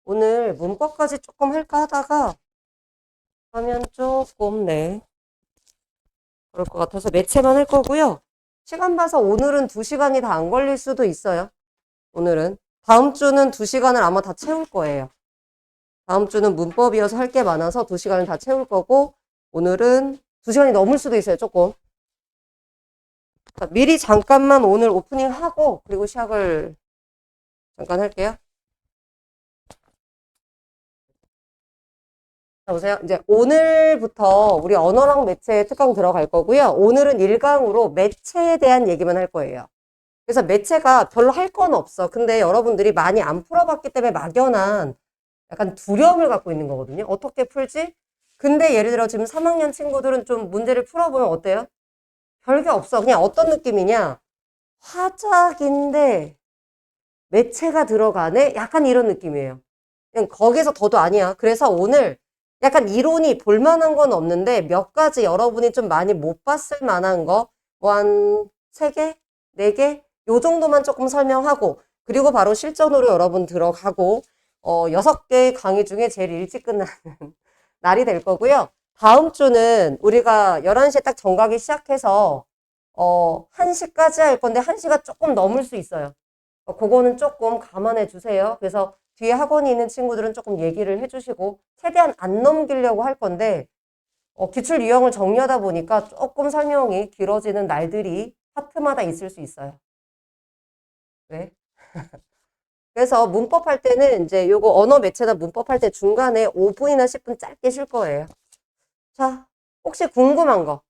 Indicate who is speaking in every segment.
Speaker 1: 오늘 문법까지 조금 할까 하다가 하면 조금 그럴 것 같아서 매체만 할 거고요. 시간 봐서 오늘은 2시간이 다 안 걸릴 수도 있어요. 오늘은. 다음 주는 2시간을 아마 다 채울 거예요. 다음 주는 문법이어서 할 게 많아서 2시간을 다 채울 거고, 오늘은 2시간이 넘을 수도 있어요, 조금. 자, 미리 잠깐만 오늘 오프닝 하고, 그리고 시작을 잠깐 할게요. 자, 보세요. 이제 오늘부터 우리 언어랑 매체 특강 들어갈 거고요. 오늘은 1강으로 매체에 대한 얘기만 할 거예요. 그래서 매체가 별로 할 건 없어. 근데 여러분들이 많이 안 풀어봤기 때문에 막연한 약간 두려움을 갖고 있는 거거든요. 어떻게 풀지? 근데 예를 들어 지금 3학년 친구들은 좀 문제를 풀어보면 어때요? 별게 없어. 그냥 어떤 느낌이냐? 화작인데 매체가 들어가네? 약간 이런 느낌이에요. 그냥 거기서 더도 아니야. 그래서 오늘 약간 이론이 볼만한 건 없는데 몇 가지 여러분이 좀 많이 못 봤을 만한 거, 뭐 한 3개? 4개? 요 정도만 조금 설명하고, 그리고 바로 실전으로 여러분 들어가고, 6개 강의 중에 제일 일찍 끝나는 날이 될 거고요. 다음 주는 우리가 11시에 딱 정각이 시작해서, 1시까지 할 건데 1시가 조금 넘을 수 있어요. 그거는 조금 감안해 주세요. 그래서 뒤에 학원이 있는 친구들은 조금 얘기를 해주시고, 최대한 안 넘기려고 할 건데, 기출 유형을 정리하다 보니까 조금 설명이 길어지는 날들이 파트마다 있을 수 있어요. 네. 그래서 문법 할 때는 이제 요거 언어 매체나 문법 할 때 중간에 5분이나 10분 짧게 쉴 거예요. 자, 혹시 궁금한 거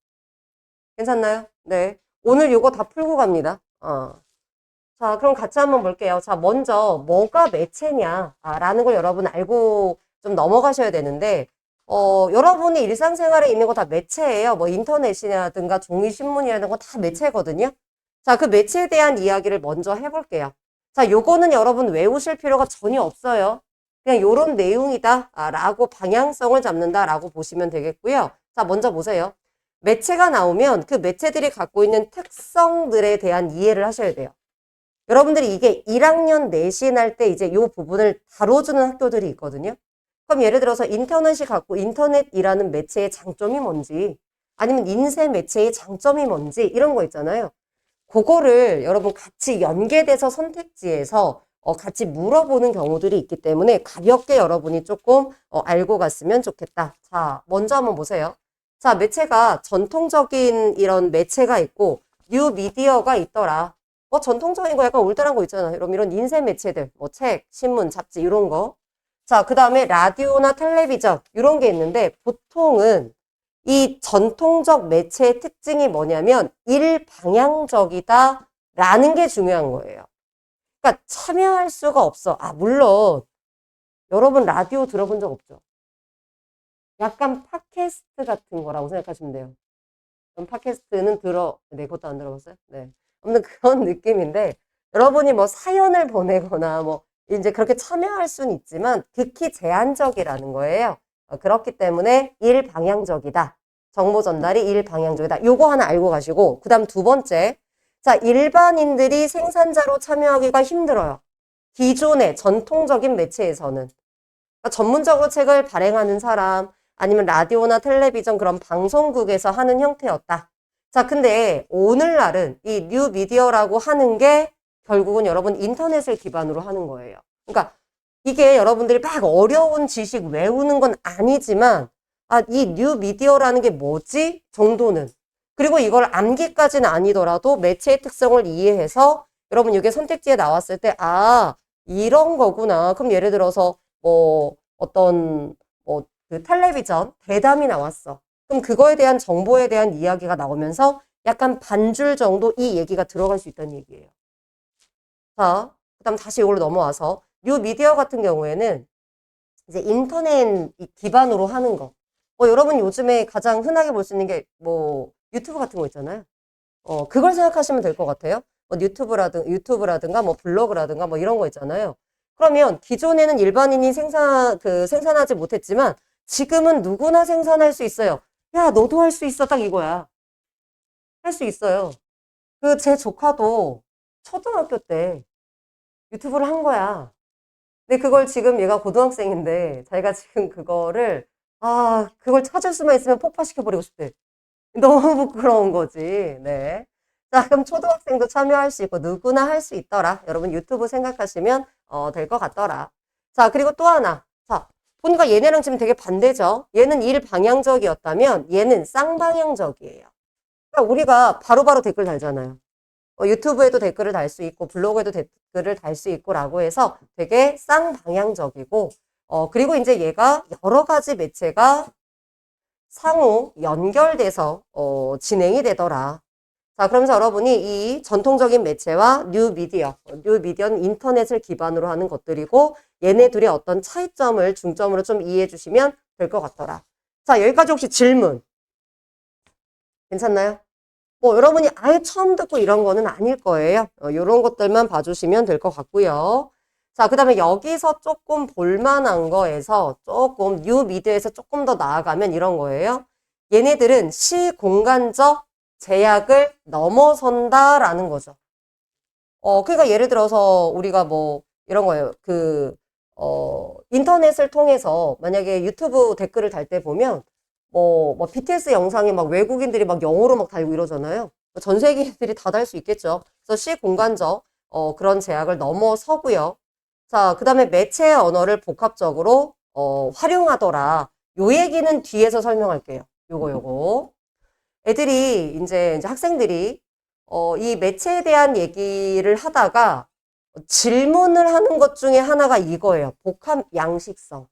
Speaker 1: 괜찮나요? 네. 오늘 요거 다 풀고 갑니다. 자, 그럼 같이 한번 볼게요. 자, 먼저 뭐가 매체냐 라는 걸 여러분 알고 좀 넘어가셔야 되는데, 여러분이 일상생활에 있는 거 다 매체예요. 뭐 인터넷이라든가 종이신문이라든가 다 매체거든요. 자, 그 매체에 대한 이야기를 먼저 해볼게요. 자, 요거는 여러분 외우실 필요가 전혀 없어요. 그냥 요런 내용이다 라고 방향성을 잡는다 라고 보시면 되겠고요. 자, 먼저 보세요. 매체가 나오면 그 매체들이 갖고 있는 특성들에 대한 이해를 하셔야 돼요. 여러분들이 이게 1학년 내신 할 때 이제 요 부분을 다뤄주는 학교들이 있거든요. 그럼 예를 들어서 인터넷이라는 매체의 장점이 뭔지, 아니면 인쇄 매체의 장점이 뭔지, 이런 거 있잖아요. 그거를 여러분 같이 연계돼서 선택지에서 같이 물어보는 경우들이 있기 때문에 가볍게 여러분이 조금 알고 갔으면 좋겠다. 자, 먼저 한번 보세요. 자, 매체가 전통적인 이런 매체가 있고 뉴 미디어가 있더라. 전통적인 거 약간 올드한 거 있잖아. 이런 인쇄 매체들, 뭐 책, 신문, 잡지 이런 거. 자, 그 다음에 라디오나 텔레비전 이런 게 있는데 보통은 이 전통적 매체의 특징이 뭐냐면 일방향적이다 라는 게 중요한 거예요. 그러니까 참여할 수가 없어. 물론 여러분 라디오 들어본 적 없죠? 약간 팟캐스트 같은 거라고 생각하시면 돼요. 그럼 팟캐스트는 네, 그것도 안 들어봤어요? 네. 아무튼 그런 느낌인데 여러분이 뭐 사연을 보내거나 뭐 이제 그렇게 참여할 수는 있지만 극히 제한적이라는 거예요. 그렇기 때문에 일방향적이다. 정보 전달이 일방향적이다. 요거 하나 알고 가시고 그 다음 두 번째, 자, 일반인들이 생산자로 참여하기가 힘들어요. 기존의 전통적인 매체에서는. 그러니까 전문적으로 책을 발행하는 사람, 아니면 라디오나 텔레비전 그런 방송국에서 하는 형태였다. 자, 근데 오늘날은 이 뉴 미디어라고 하는 게 결국은 여러분 인터넷을 기반으로 하는 거예요. 그러니까 이게 여러분들이 막 어려운 지식 외우는 건 아니지만, 이 뉴 미디어라는 게 뭐지? 정도는. 그리고 이걸 암기까지는 아니더라도 매체의 특성을 이해해서 여러분 이게 선택지에 나왔을 때, 이런 거구나. 그럼 예를 들어서 뭐 어떤 그 텔레비전 대담이 나왔어. 그럼 그거에 대한 정보에 대한 이야기가 나오면서 약간 반줄 정도 이 얘기가 들어갈 수 있다는 얘기예요. 자, 그다음 다시 이걸로 넘어와서 뉴 미디어 같은 경우에는 이제 인터넷 기반으로 하는 거. 여러분 요즘에 가장 흔하게 볼 수 있는 게 뭐 유튜브 같은 거 있잖아요. 그걸 생각하시면 될 것 같아요. 유튜브라든가 뭐 블로그라든가 뭐 이런 거 있잖아요. 그러면 기존에는 일반인이 생산하지 못했지만 지금은 누구나 생산할 수 있어요. 야, 너도 할 수 있어. 딱 이거야. 할 수 있어요. 제 조카도 초등학교 때 유튜브를 한 거야. 근데 그걸 지금 얘가 고등학생인데 자기가 지금 그걸 찾을 수만 있으면 폭파시켜버리고 싶대. 너무 부끄러운 거지. 네. 자, 그럼 초등학생도 참여할 수 있고 누구나 할 수 있더라. 여러분 유튜브 생각하시면 될 것 같더라. 자, 그리고 또 하나. 자, 보니까 얘네랑 지금 되게 반대죠. 얘는 일방향적이었다면 얘는 쌍방향적이에요. 그러니까 우리가 바로바로 댓글 달잖아요. 유튜브에도 댓글을 달 수 있고 블로그에도 댓글을 달 수 있고 라고 해서 되게 쌍방향적이고 그리고 이제 얘가 여러 가지 매체가 상호 연결돼서 진행이 되더라. 자, 그러면서 여러분이 이 전통적인 매체와 뉴미디어는 인터넷을 기반으로 하는 것들이고 얘네 둘의 어떤 차이점을 중점으로 좀 이해해 주시면 될 것 같더라. 자, 여기까지 혹시 질문 괜찮나요? 뭐 여러분이 아예 처음 듣고 이런 거는 아닐 거예요. 이런 것들만 봐주시면 될 것 같고요. 자, 그 다음에 여기서 조금 볼만한 거에서 조금 뉴미디어에서 조금 더 나아가면 이런 거예요. 얘네들은 시공간적 제약을 넘어선다라는 거죠. 그러니까 예를 들어서 우리가 뭐 이런 거예요. 인터넷을 통해서 만약에 유튜브 댓글을 달 때 보면 뭐 BTS 영상에 막 외국인들이 막 영어로 막 달고 이러잖아요. 전 세계인들이 다 달 수 있겠죠. 그래서 시공간적 그런 제약을 넘어서고요. 자, 그 다음에 매체의 언어를 복합적으로 활용하더라. 요 얘기는 뒤에서 설명할게요. 요거. 애들이 이제 학생들이 이 매체에 대한 얘기를 하다가 질문을 하는 것 중에 하나가 이거예요. 복합 양식성.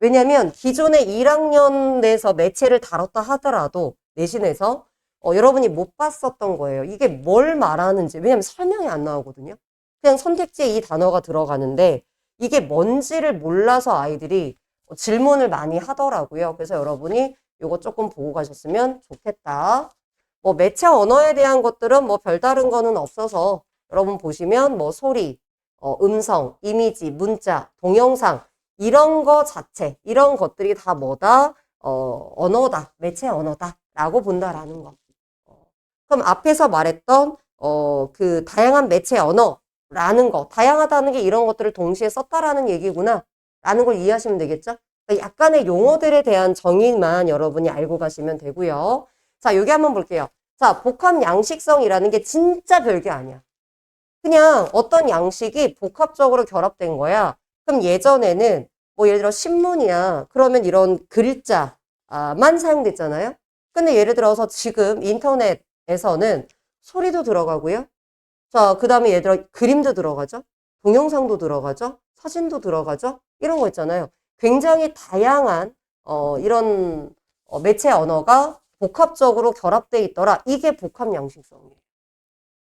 Speaker 1: 왜냐면 기존에 1학년에서 매체를 다뤘다 하더라도 내신에서 여러분이 못 봤었던 거예요. 이게 뭘 말하는지. 왜냐면 설명이 안 나오거든요. 그냥 선택지에 이 단어가 들어가는데 이게 뭔지를 몰라서 아이들이 질문을 많이 하더라고요. 그래서 여러분이 요거 조금 보고 가셨으면 좋겠다. 뭐 매체 언어에 대한 것들은 뭐 별다른 거는 없어서 여러분 보시면 뭐 소리, 음성, 이미지, 문자, 동영상 이런 거 자체, 이런 것들이 다 뭐다? 언어다. 매체 언어다. 라고 본다라는 거. 그럼 앞에서 말했던, 그 다양한 매체 언어라는 거. 다양하다는 게 이런 것들을 동시에 썼다라는 얘기구나. 라는 걸 이해하시면 되겠죠? 그러니까 약간의 용어들에 대한 정의만 여러분이 알고 가시면 되고요. 자, 여기 한번 볼게요. 자, 복합 양식성이라는 게 진짜 별게 아니야. 그냥 어떤 양식이 복합적으로 결합된 거야. 그럼 예전에는 뭐 예를 들어 신문이야. 그러면 이런 글자만 사용됐잖아요. 근데 예를 들어서 지금 인터넷에서는 소리도 들어가고요. 자, 그 다음에 예를 들어 그림도 들어가죠. 동영상도 들어가죠. 사진도 들어가죠. 이런 거 있잖아요. 굉장히 다양한 이런 매체 언어가 복합적으로 결합돼 있더라. 이게 복합 양식성이에요.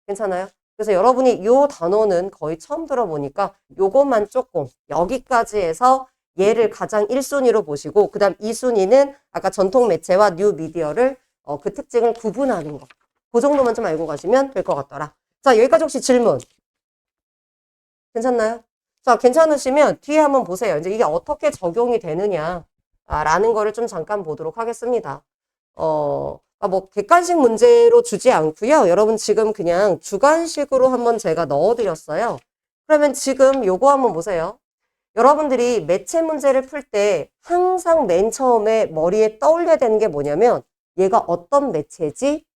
Speaker 1: 괜찮아요? 그래서 여러분이 이 단어는 거의 처음 들어보니까 요것만 조금 여기까지 해서 얘를 가장 1순위로 보시고 그 다음 2순위는 아까 전통 매체와 뉴 미디어를 그 특징을 구분하는 거. 그 정도만 좀 알고 가시면 될 것 같더라. 자, 여기까지 혹시 질문 괜찮나요? 자, 괜찮으시면 뒤에 한번 보세요. 이제 이게 어떻게 적용이 되느냐 라는 거를 좀 잠깐 보도록 하겠습니다. 뭐 객관식 문제로 주지 않고요. 여러분 지금 그냥 주관식으로 한번 제가 넣어드렸어요. 그러면 지금 요거 한번 보세요. 여러분들이 매체 문제를 풀 때 항상 맨 처음에 머리에 떠올려야 되는 게 뭐냐면 얘가 어떤 매체지?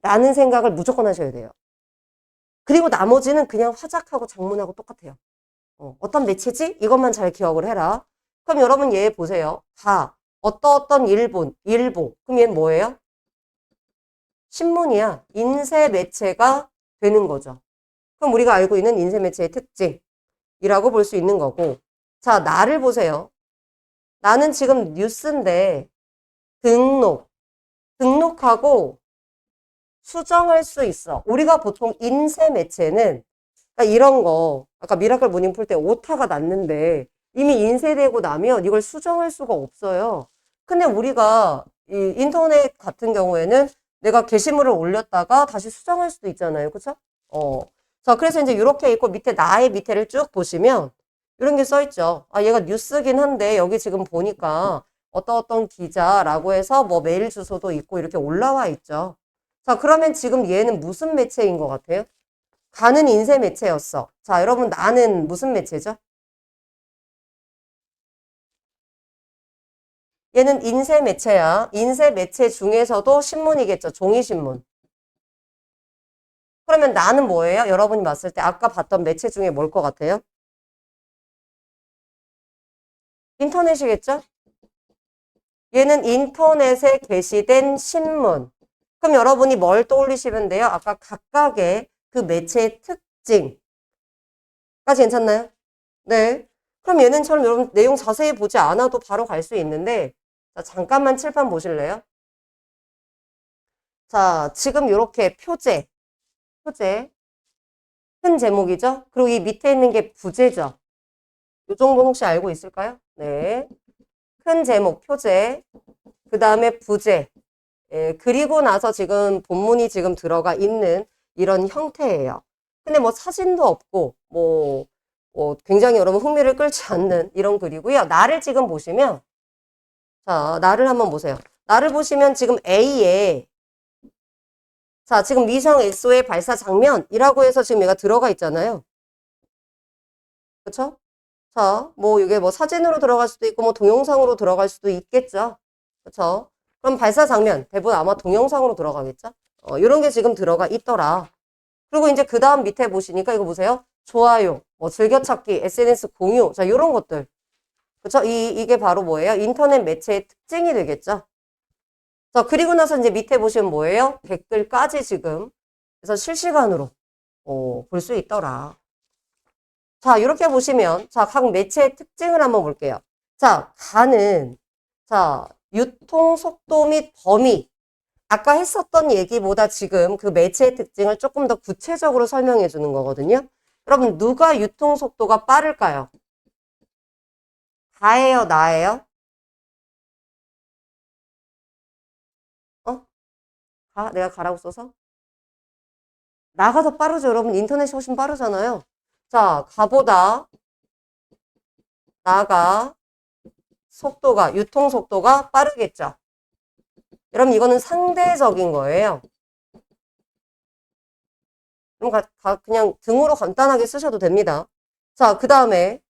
Speaker 1: 라는 생각을 무조건 하셔야 돼요. 그리고 나머지는 그냥 화작하고 작문하고 똑같아요. 어떤 매체지? 이것만 잘 기억을 해라. 그럼 여러분 얘 보세요. 어떤 일보. 그럼 얘는 뭐예요? 신문이야. 인쇄 매체가 되는 거죠. 그럼 우리가 알고 있는 인쇄 매체의 특징이라고 볼 수 있는 거고. 자, 나를 보세요. 나는 지금 뉴스인데 등록하고 수정할 수 있어. 우리가 보통 인쇄 매체는 그러니까 이런 거 아까 미라클 모닝 풀 때 오타가 났는데 이미 인쇄되고 나면 이걸 수정할 수가 없어요. 근데 우리가 이 인터넷 같은 경우에는 내가 게시물을 올렸다가 다시 수정할 수도 있잖아요. 그쵸? 자, 그래서 이제 이렇게 있고 밑에 나의 밑에를 쭉 보시면 이런 게 써 있죠. 아, 얘가 뉴스긴 한데 여기 지금 보니까 어떤 기자라고 해서 뭐 메일 주소도 있고 이렇게 올라와 있죠. 자, 그러면 지금 얘는 무슨 매체인 것 같아요? 가는 인쇄 매체였어. 자, 여러분 나는 무슨 매체죠? 얘는 인쇄 매체야. 인쇄 매체 중에서도 신문이겠죠. 종이신문. 그러면 나는 뭐예요? 여러분이 봤을 때 아까 봤던 매체 중에 뭘 것 같아요? 인터넷이겠죠? 얘는 인터넷에 게시된 신문. 그럼 여러분이 뭘 떠올리시면 돼요? 아까 각각의 그 매체의 특징까지 괜찮나요? 네. 그럼 얘는처럼 여러분 내용 자세히 보지 않아도 바로 갈 수 있는데, 자, 잠깐만 칠판 보실래요? 자, 지금 이렇게 표제, 큰 제목이죠? 그리고 이 밑에 있는 게 부제죠? 이 정도는 혹시 알고 있을까요? 네. 큰 제목, 표제, 그 다음에 부제. 예, 그리고 나서 지금 본문이 지금 들어가 있는 이런 형태예요. 근데 뭐 사진도 없고, 굉장히 여러분 흥미를 끌지 않는 이런 글이고요. 나를 지금 보시면, 자, 나를 한번 보세요. 나를 보시면 지금 A에, 자, 지금 위성 엑소의 발사 장면이라고 해서 지금 얘가 들어가 있잖아요. 그쵸? 자, 뭐 이게 뭐 사진으로 들어갈 수도 있고, 뭐 동영상으로 들어갈 수도 있겠죠. 그쵸? 그럼 발사 장면, 대부분 아마 동영상으로 들어가겠죠? 이런 게 지금 들어가 있더라. 그리고 이제 그 다음 밑에 보시니까 이거 보세요. 좋아요, 뭐 즐겨찾기, SNS 공유, 자, 요런 것들. 그쵸? 이게 바로 뭐예요? 인터넷 매체의 특징이 되겠죠? 자, 그리고 나서 이제 밑에 보시면 뭐예요? 댓글까지 지금. 그래서 실시간으로, 볼 수 있더라. 자, 이렇게 보시면, 자, 각 매체의 특징을 한번 볼게요. 자, 자, 유통 속도 및 범위. 아까 했었던 얘기보다 지금 그 매체의 특징을 조금 더 구체적으로 설명해 주는 거거든요. 여러분, 누가 유통 속도가 빠를까요? 가예요, 나예요? 어? 내가 가라고 써서? 나가 더 빠르죠, 여러분. 인터넷이 훨씬 빠르잖아요. 자, 가보다 나가 속도가, 유통 속도가 빠르겠죠. 여러분, 이거는 상대적인 거예요. 그럼 그냥 등으로 간단하게 쓰셔도 됩니다. 자, 그 다음에,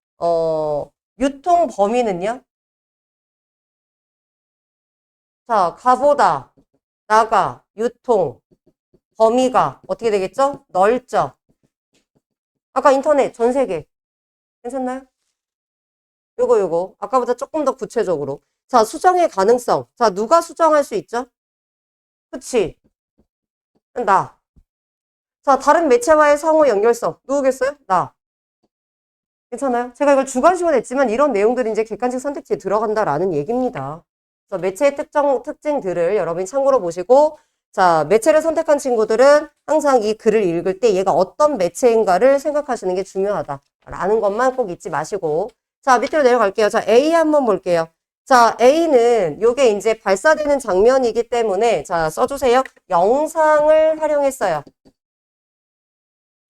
Speaker 1: 유통 범위는요? 자, 가보다, 나가, 유통, 범위가 어떻게 되겠죠? 넓죠? 아까 인터넷, 전 세계. 괜찮나요? 요거. 아까보다 조금 더 구체적으로. 자, 수정의 가능성. 자, 누가 수정할 수 있죠? 그치? 나. 자, 다른 매체와의 상호 연결성. 누구겠어요? 나. 괜찮아요? 제가 이걸 주관식으로 냈지만 이런 내용들이 이제 객관식 선택지에 들어간다라는 얘기입니다. 그래서 매체의 특징들을 여러분이 참고로 보시고, 자, 매체를 선택한 친구들은 항상 이 글을 읽을 때 얘가 어떤 매체인가를 생각하시는 게 중요하다라는 것만 꼭 잊지 마시고, 자, 밑으로 내려갈게요. 자, A 한번 볼게요. 자, A는 요게 이제 발사되는 장면이기 때문에, 자, 써주세요. 영상을 활용했어요.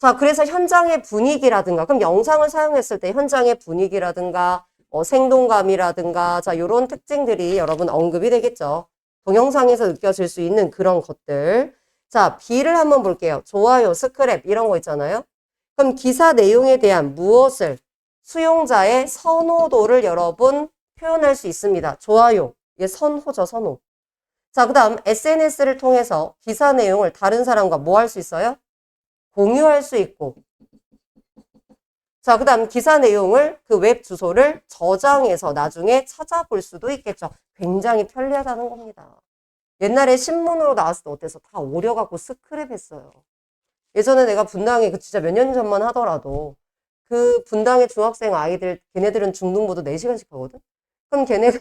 Speaker 1: 자, 그래서 현장의 분위기라든가, 그럼 영상을 사용했을 때 현장의 분위기라든가, 생동감이라든가, 자, 요런 특징들이 여러분 언급이 되겠죠. 동영상에서 느껴질 수 있는 그런 것들. 자, B를 한번 볼게요. 좋아요, 스크랩, 이런 거 있잖아요. 그럼 기사 내용에 대한 무엇을, 수용자의 선호도를 여러분 표현할 수 있습니다. 좋아요. 이게 선호죠, 선호. 자, 그 다음 SNS를 통해서 기사 내용을 다른 사람과 뭐 할 수 있어요? 공유할 수 있고. 자, 그 다음 기사 내용을 그 웹 주소를 저장해서 나중에 찾아볼 수도 있겠죠. 굉장히 편리하다는 겁니다. 옛날에 신문으로 나왔을 때 어때서 다 오려갖고 스크랩 했어요. 예전에 내가 분당에 그 진짜 몇 년 전만 하더라도 그 분당의 중학생 아이들 걔네들은 중등부도 4시간씩 하거든? 그럼 걔네가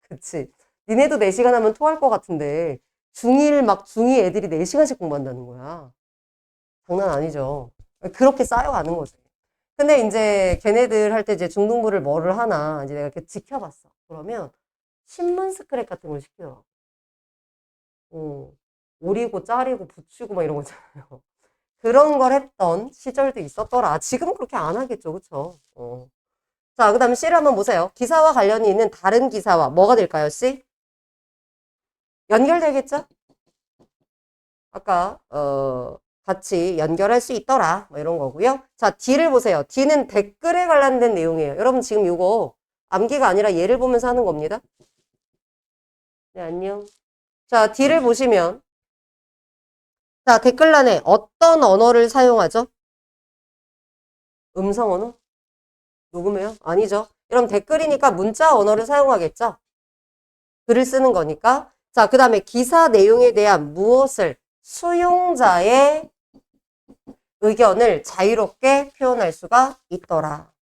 Speaker 1: 그치. 니네도 4시간 하면 토할 것 같은데 중1 막 중2 애들이 4시간씩 공부한다는 거야. 장난 아니죠. 그렇게 쌓여가는 거지. 근데 이제 걔네들 할 때 이제 중등부를 뭐를 하나 이제 내가 이렇게 지켜봤어. 그러면 신문 스크랩 같은 걸 시켜요. 오리고 짜리고 붙이고 막 이런 거 있잖아요. 그런 걸 했던 시절도 있었더라. 지금은 그렇게 안 하겠죠. 그쵸? 자, 그 다음에 C를 한번 보세요. 기사와 관련이 있는 다른 기사와 뭐가 될까요, C? 연결되겠죠? 아까, 같이 연결할 수 있더라. 뭐 이런 거고요. 자, D를 보세요. D는 댓글에 관련된 내용이에요. 여러분 지금 이거 암기가 아니라 예를 보면서 하는 겁니다. 네, 안녕. 자, D를 보시면, 자, 댓글란에 어떤 언어를 사용하죠? 음성 언어? 녹음해요? 아니죠. 그럼 댓글이니까 문자 언어를 사용하겠죠? 글을 쓰는 거니까. 자, 그 다음에 기사 내용에 대한 무엇을 수용자의 의견을 자유롭게 표현할 수가 있더라.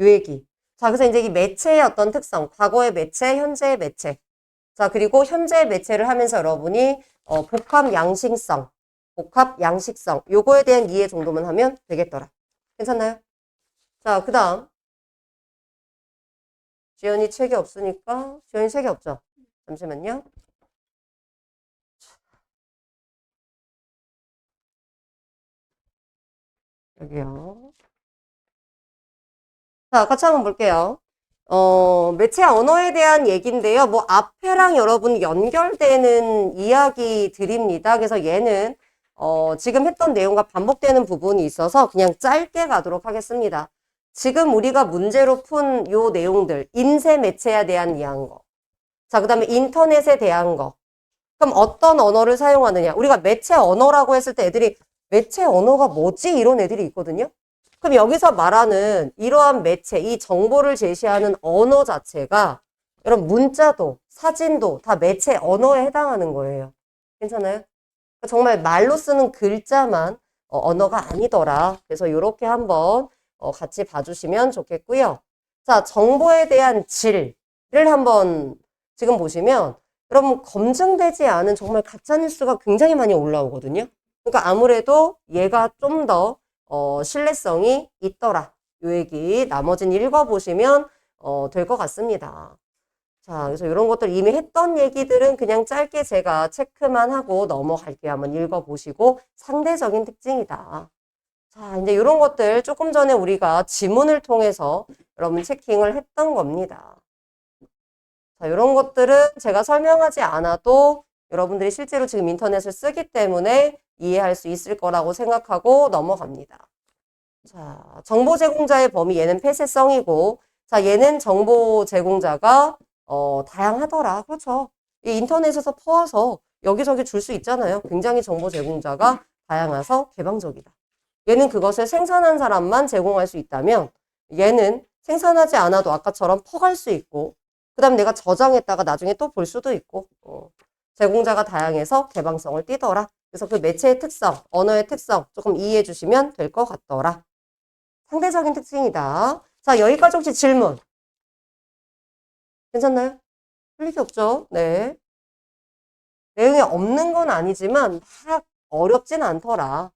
Speaker 1: 요 얘기. 자, 그래서 이제 이 매체의 어떤 특성, 과거의 매체, 현재의 매체. 자, 그리고 현재의 매체를 하면서 여러분이 복합 양식성, 요거에 대한 이해 정도만 하면 되겠더라. 괜찮나요? 자, 그 다음. 지연이 책이 없으니까, 지연이 책이 없죠? 잠시만요. 여기요. 자, 같이 한번 볼게요. 매체 언어에 대한 얘기인데요. 뭐, 앞에랑 여러분 연결되는 이야기들입니다. 그래서 얘는, 지금 했던 내용과 반복되는 부분이 있어서 그냥 짧게 가도록 하겠습니다. 지금 우리가 문제로 푼 요 내용들, 인쇄 매체에 대한 이해한 거. 자, 그 다음에 인터넷에 대한 거. 그럼 어떤 언어를 사용하느냐? 우리가 매체 언어라고 했을 때 애들이 매체 언어가 뭐지? 이런 애들이 있거든요. 그럼 여기서 말하는 이러한 매체, 이 정보를 제시하는 언어 자체가 여러분 문자도 사진도 다 매체 언어에 해당하는 거예요. 괜찮아요? 정말 말로 쓰는 글자만 언어가 아니더라. 그래서 이렇게 한번 같이 봐주시면 좋겠고요. 자, 정보에 대한 질을 한번 지금 보시면 여러분 검증되지 않은 정말 가짜뉴스가 굉장히 많이 올라오거든요. 그러니까 아무래도 얘가 좀 더 신뢰성이 있더라. 요 얘기 나머지는 읽어보시면 될 것 같습니다. 자, 그래서 이런 것들 이미 했던 얘기들은 그냥 짧게 제가 체크만 하고 넘어갈게요. 한번 읽어보시고 상대적인 특징이다. 자, 이제 이런 것들 조금 전에 우리가 지문을 통해서 여러분 체킹을 했던 겁니다. 자, 이런 것들은 제가 설명하지 않아도 여러분들이 실제로 지금 인터넷을 쓰기 때문에 이해할 수 있을 거라고 생각하고 넘어갑니다. 자, 정보 제공자의 범위, 얘는 폐쇄성이고, 자, 얘는 정보 제공자가, 다양하더라. 그렇죠. 이 인터넷에서 퍼와서 여기저기 줄 수 있잖아요. 굉장히 정보 제공자가 다양해서 개방적이다. 얘는 그것을 생산한 사람만 제공할 수 있다면, 얘는 생산하지 않아도 아까처럼 퍼갈 수 있고, 그 다음 내가 저장했다가 나중에 또 볼 수도 있고, 제공자가 다양해서 개방성을 띠더라. 그래서 그 매체의 특성, 언어의 특성 조금 이해해 주시면 될 것 같더라. 상대적인 특징이다. 자, 여기까지 혹시 질문? 괜찮나요? 틀릴 게 없죠? 네. 내용이 없는 건 아니지만 막 어렵진 않더라.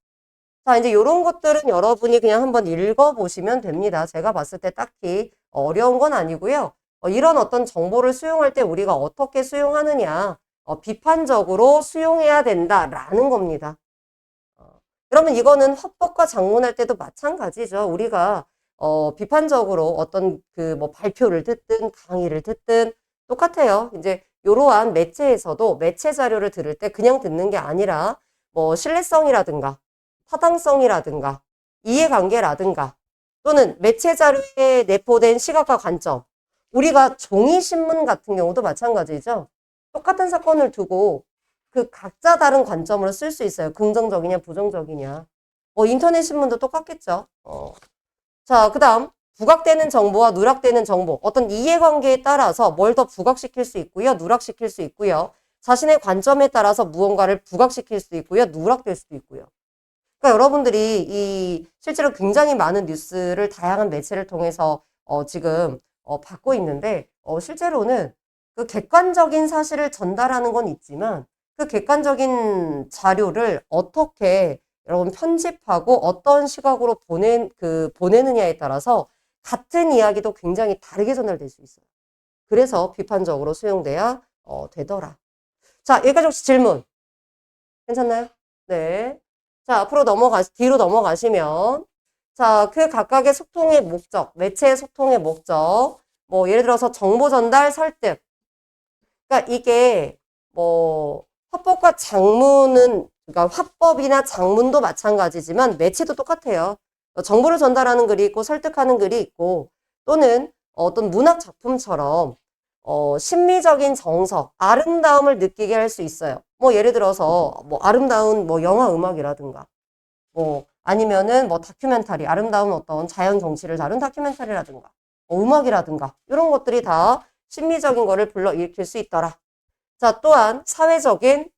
Speaker 1: 자, 이제 이런 것들은 여러분이 그냥 한번 읽어보시면 됩니다. 제가 봤을 때 딱히 어려운 건 아니고요. 이런 어떤 정보를 수용할 때 우리가 어떻게 수용하느냐, 비판적으로 수용해야 된다라는 겁니다. 그러면 이거는 헌법과 작문할 때도 마찬가지죠. 우리가 비판적으로 어떤 그 뭐 발표를 듣든 강의를 듣든 똑같아요. 이제 이러한 매체에서도 매체 자료를 들을 때 그냥 듣는 게 아니라 뭐 신뢰성이라든가 타당성이라든가 이해관계라든가 또는 매체 자료에 내포된 시각과 관점. 우리가 종이신문 같은 경우도 마찬가지죠. 똑같은 사건을 두고 그 각자 다른 관점으로 쓸 수 있어요. 긍정적이냐, 부정적이냐. 인터넷 신문도 똑같겠죠. 자, 그 다음. 부각되는 정보와 누락되는 정보. 어떤 이해관계에 따라서 뭘 더 부각시킬 수 있고요. 누락시킬 수 있고요. 자신의 관점에 따라서 무언가를 부각시킬 수 있고요. 누락될 수도 있고요. 그러니까 여러분들이 이 실제로 굉장히 많은 뉴스를 다양한 매체를 통해서 지금 받고 있는데 실제로는 그 객관적인 사실을 전달하는 건 있지만 그 객관적인 자료를 어떻게 여러분 편집하고 어떤 시각으로 보내느냐에 따라서 같은 이야기도 굉장히 다르게 전달될 수 있어요. 그래서 비판적으로 수용돼야 되더라. 자, 여기까지 혹시 질문 괜찮나요? 네. 자, 뒤로 넘어가시면 자, 그 각각의 소통의 목적, 매체의 소통의 목적, 뭐 예를 들어서 정보 전달, 설득. 그러니까 이게 뭐 화법과 장문은 그러니까 화법이나 장문도 마찬가지지만 매체도 똑같아요. 정보를 전달하는 글이 있고 설득하는 글이 있고 또는 어떤 문학 작품처럼 심미적인 정서, 아름다움을 느끼게 할 수 있어요. 뭐 예를 들어서 뭐 아름다운 뭐 영화 음악이라든가 뭐 아니면은 뭐 다큐멘터리, 아름다운 어떤 자연 경치를 다룬 다큐멘터리라든가 음악이라든가 이런 것들이 다 심미적인 거를 불러일으킬 수 있더라. 자, 또한 사회적인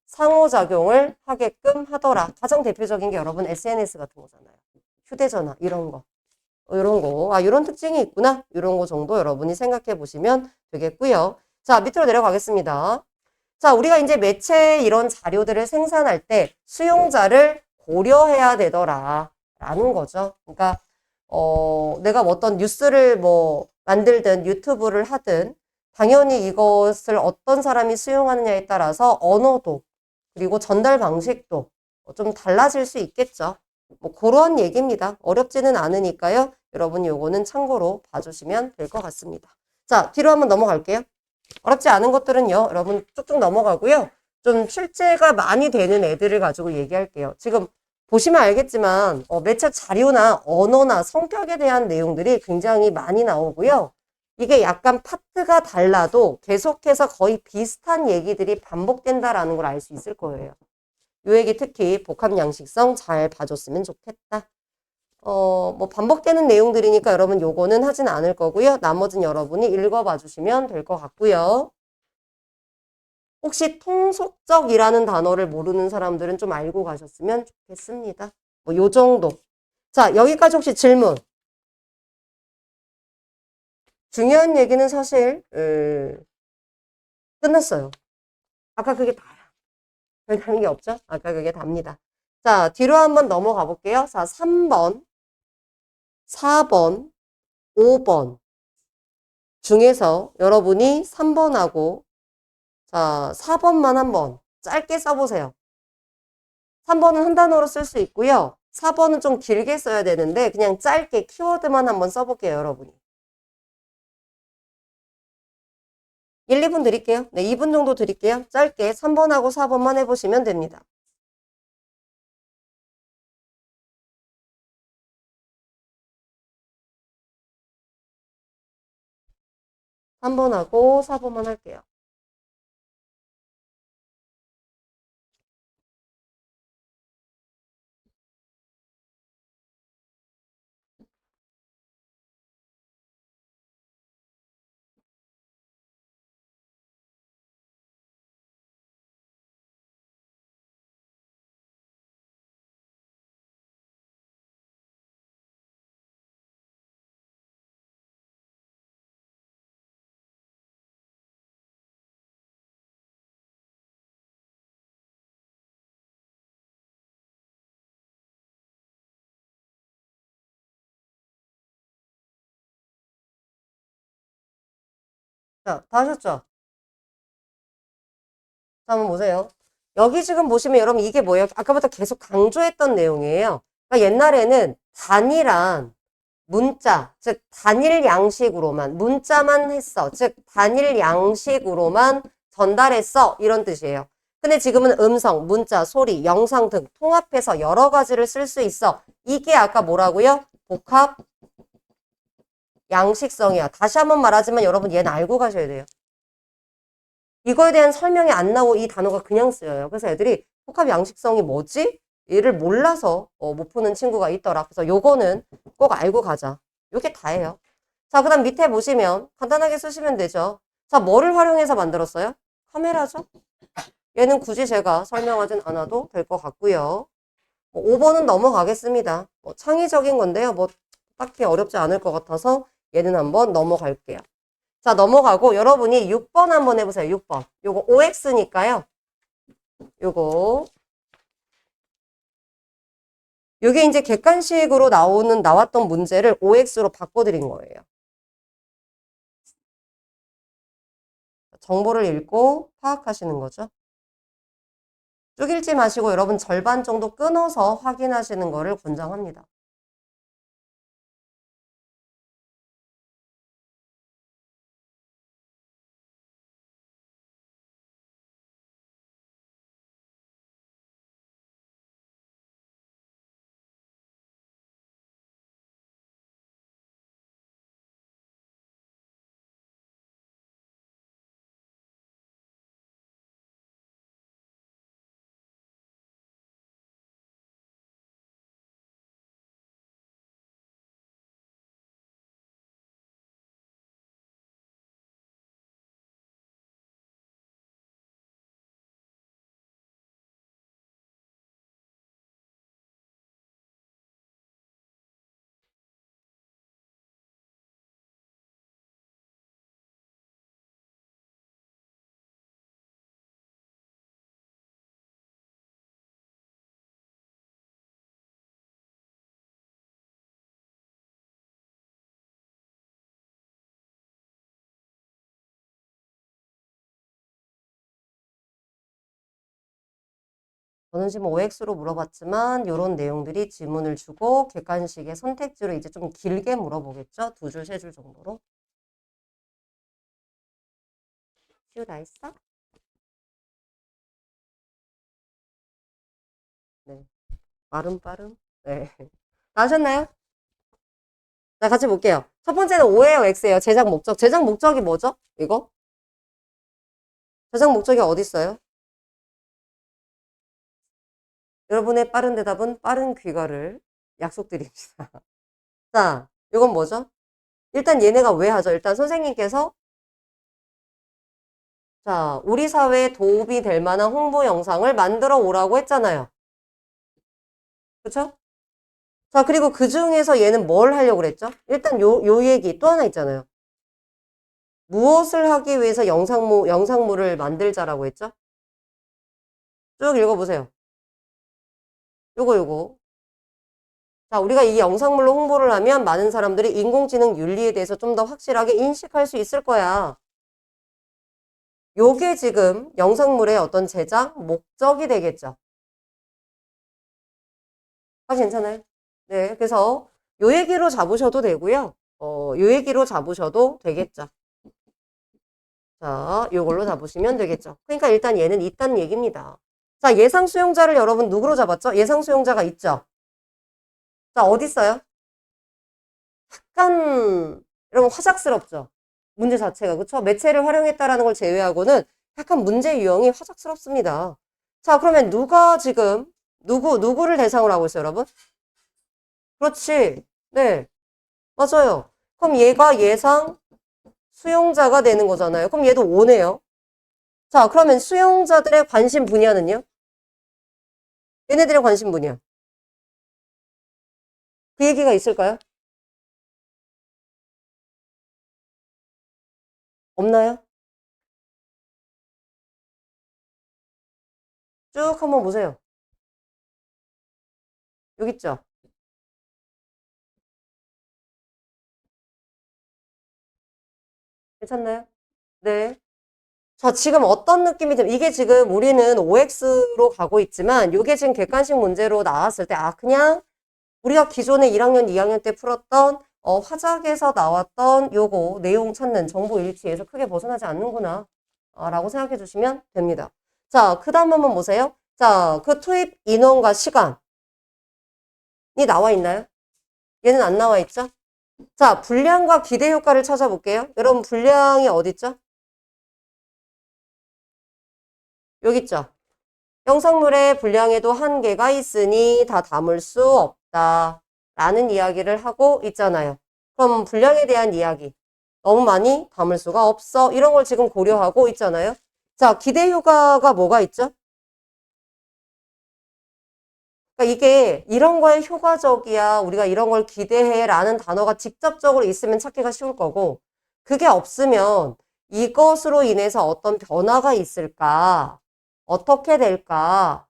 Speaker 1: 상호작용을 하게끔 하더라. 가장 대표적인 게 여러분 SNS 같은 거잖아요. 휴대전화 이런 거. 이런 거. 아, 이런 특징이 있구나. 이런 거 정도 여러분이 생각해 보시면 되겠고요. 자, 밑으로 내려가겠습니다. 자, 우리가 이제 매체 이런 자료들을 생산할 때 수용자를 고려해야 되더라. 라는 거죠. 그러니까, 내가 뭐 어떤 뉴스를 뭐 만들든 유튜브를 하든 당연히 이것을 어떤 사람이 수용하느냐에 따라서 언어도 그리고 전달 방식도 좀 달라질 수 있겠죠. 뭐 그런 얘기입니다. 어렵지는 않으니까요. 여러분이 요거는 참고로 봐주시면 될 것 같습니다. 자, 뒤로 한번 넘어갈게요. 어렵지 않은 것들은요, 여러분 쭉쭉 넘어가고요. 좀 출제가 많이 되는 애들을 가지고 얘기할게요. 지금 보시면 알겠지만, 매체 자료나 언어나 성격에 대한 내용들이 굉장히 많이 나오고요. 이게 약간 파트가 달라도 계속해서 거의 비슷한 얘기들이 반복된다라는 걸 알 수 있을 거예요. 요 얘기 특히 복합 양식성 잘 봐줬으면 좋겠다. 뭐 반복되는 내용들이니까 여러분 요거는 하진 않을 거고요. 나머지는 여러분이 읽어봐 주시면 될 것 같고요. 혹시 통속적이라는 단어를 모르는 사람들은 좀 알고 가셨으면 좋겠습니다. 뭐 요 정도. 자, 여기까지 혹시 질문. 중요한 얘기는 사실 끝났어요. 아까 그게 다야. 별 다른 게 없죠? 아까 그게 답니다. 자, 뒤로 한번 넘어가 볼게요. 자, 3번, 4번, 5번 중에서 여러분이 3번하고 자, 4번만 한번 짧게 써보세요. 3번은 한 단어로 쓸 수 있고요. 4번은 좀 길게 써야 되는데 그냥 짧게 키워드만 한번 써볼게요, 여러분이. 1, 2분 드릴게요. 네, 2분 정도 드릴게요. 짧게 3번하고 4번만 해보시면 됩니다. 한 번 하고 4번만 할게요. 자, 다 하셨죠? 자, 한번 보세요. 여기 지금 보시면 여러분 이게 뭐예요? 아까부터 계속 강조했던 내용이에요. 그러니까 옛날에는 단일한 문자, 즉 단일 양식으로만 문자만 했어. 즉 단일 양식으로만 전달했어. 이런 뜻이에요. 근데 지금은 음성, 문자, 소리, 영상 등 통합해서 여러 가지를 쓸 수 있어. 이게 아까 뭐라고요? 복합 양식성이야. 다시 한번 말하지만 여러분 얘는 알고 가셔야 돼요. 이거에 대한 설명이 안 나오고 이 단어가 그냥 쓰여요. 그래서 애들이 복합 양식성이 뭐지? 얘를 몰라서 못 푸는 친구가 있더라. 그래서 요거는 꼭 알고 가자. 요게 다예요. 자, 그 다음 밑에 보시면 간단하게 쓰시면 되죠. 자, 뭐를 활용해서 만들었어요? 카메라죠? 얘는 굳이 제가 설명하진 않아도 될 것 같고요. 5번은 넘어가겠습니다. 창의적인 건데요. 뭐 딱히 어렵지 않을 것 같아서 얘는 한번 넘어갈게요. 자, 넘어가고 여러분이 6번 한번 해보세요. 6번. 요거 OX니까요. 요거. 요게 이제 객관식으로 나왔던 문제를 OX로 바꿔드린 거예요. 정보를 읽고 파악하시는 거죠. 쭉 읽지 마시고 여러분 절반 정도 끊어서 확인하시는 거를 권장합니다. 저는 지금 OX로 물어봤지만 이런 내용들이 지문을 주고 객관식의 선택지로 이제 좀 길게 물어보겠죠. 두 줄, 세 줄 정도로. 시우 다 했어? 네. 빠름. 네. 다 하셨나요? 자, 같이 볼게요. 첫 번째는 O예요, X예요? 제작 목적. 제작 목적이 뭐죠? 이거? 제작 목적이 어디 있어요? 여러분의 빠른 대답은 빠른 귀가를 약속드립니다. 자, 이건 뭐죠? 일단 얘네가 왜 하죠? 일단 선생님께서 자, 우리 사회에 도움이 될 만한 홍보 영상을 만들어 오라고 했잖아요. 그쵸? 자, 그리고 그 중에서 얘는 뭘 하려고 그랬죠? 일단 요 얘기 또 하나 있잖아요. 무엇을 하기 위해서 영상물을 만들자라고 했죠? 쭉 읽어보세요. 요거. 자, 우리가 이 영상물로 홍보를 하면 많은 사람들이 인공지능 윤리에 대해서 좀 더 확실하게 인식할 수 있을 거야. 요게 지금 영상물의 어떤 제작 목적이 되겠죠. 아, 괜찮아요? 네, 그래서 요 얘기로 잡으셔도 되고요. 요 얘기로 잡으셔도 되겠죠. 자, 요걸로 잡으시면 되겠죠. 그러니까 일단 얘는 있다는 얘기입니다. 자, 예상 수용자를 여러분 누구로 잡았죠? 예상 수용자가 있죠? 자, 어디 있어요? 약간 여러분 화작스럽죠? 문제 자체가 그쵸? 매체를 활용했다라는 걸 제외하고는 약간 문제 유형이 화작스럽습니다. 자, 그러면 누가 지금 누구를 대상으로 하고 있어요, 여러분? 그렇지. 네, 맞아요. 그럼 얘가 예상 수용자가 되는 거잖아요. 그럼 얘도 오네요. 자, 그러면 수용자들의 관심 분야는요? 얘네들의 관심 분야. 그 얘기가 있을까요? 없나요? 쭉 한번 보세요. 여기 있죠? 괜찮나요? 네. 자, 지금 어떤 느낌이 좀, 이게 지금 우리는 OX로 가고 있지만, 이게 지금 객관식 문제로 나왔을 때, 아, 그냥 우리가 기존에 1학년, 2학년 때 풀었던, 화작에서 나왔던 요거, 내용 찾는 정보 일치에서 크게 벗어나지 않는구나. 라고 생각해 주시면 됩니다. 자, 그 다음 한번 보세요. 자, 그 투입 인원과 시간이 나와 있나요? 얘는 안 나와 있죠? 자, 분량과 기대 효과를 찾아볼게요. 여러분, 분량이 어디 있죠? 여기 있죠? 영상물의 분량에도 한계가 있으니 다 담을 수 없다. 라는 이야기를 하고 있잖아요. 그럼 분량에 대한 이야기. 너무 많이 담을 수가 없어. 이런 걸 지금 고려하고 있잖아요. 자, 기대 효과가 뭐가 있죠? 그러니까 이게 이런 거에 효과적이야. 우리가 이런 걸 기대해. 라는 단어가 직접적으로 있으면 찾기가 쉬울 거고, 그게 없으면 이것으로 인해서 어떤 변화가 있을까? 어떻게 될까?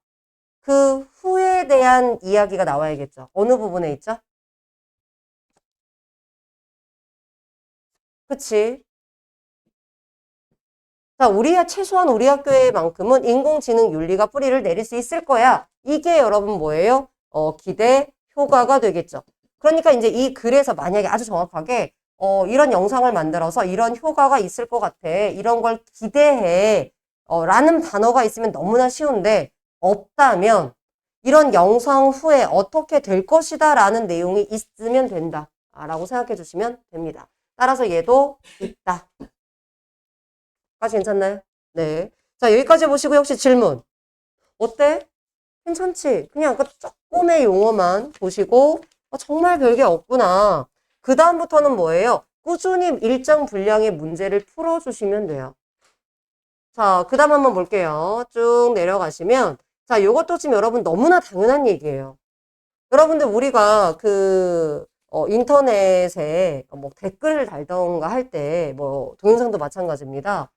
Speaker 1: 그 후에 대한 이야기가 나와야겠죠. 어느 부분에 있죠? 그치? 자, 최소한 우리 학교에만큼은 인공지능 윤리가 뿌리를 내릴 수 있을 거야. 이게 여러분 뭐예요? 기대 효과가 되겠죠. 그러니까 이제 이 글에서 만약에 아주 정확하게, 이런 영상을 만들어서 이런 효과가 있을 것 같아. 이런 걸 기대해. 라는 단어가 있으면 너무나 쉬운데, 없다면, 이런 영상 후에 어떻게 될 것이다 라는 내용이 있으면 된다. 라고 생각해 주시면 됩니다. 따라서 얘도 있다. 까지 괜찮나요? 네. 자, 여기까지 보시고 혹시 질문. 어때? 괜찮지? 그냥 아까 조금의 용어만 보시고, 정말 별게 없구나. 그 다음부터는 뭐예요? 꾸준히 일정 분량의 문제를 풀어주시면 돼요. 자, 그 다음 한번 볼게요. 쭉 내려가시면, 자, 요것도 지금 여러분 너무나 당연한 얘기예요. 여러분들 우리가 인터넷에 뭐 댓글을 달던가 할 때, 뭐, 동영상도 마찬가지입니다.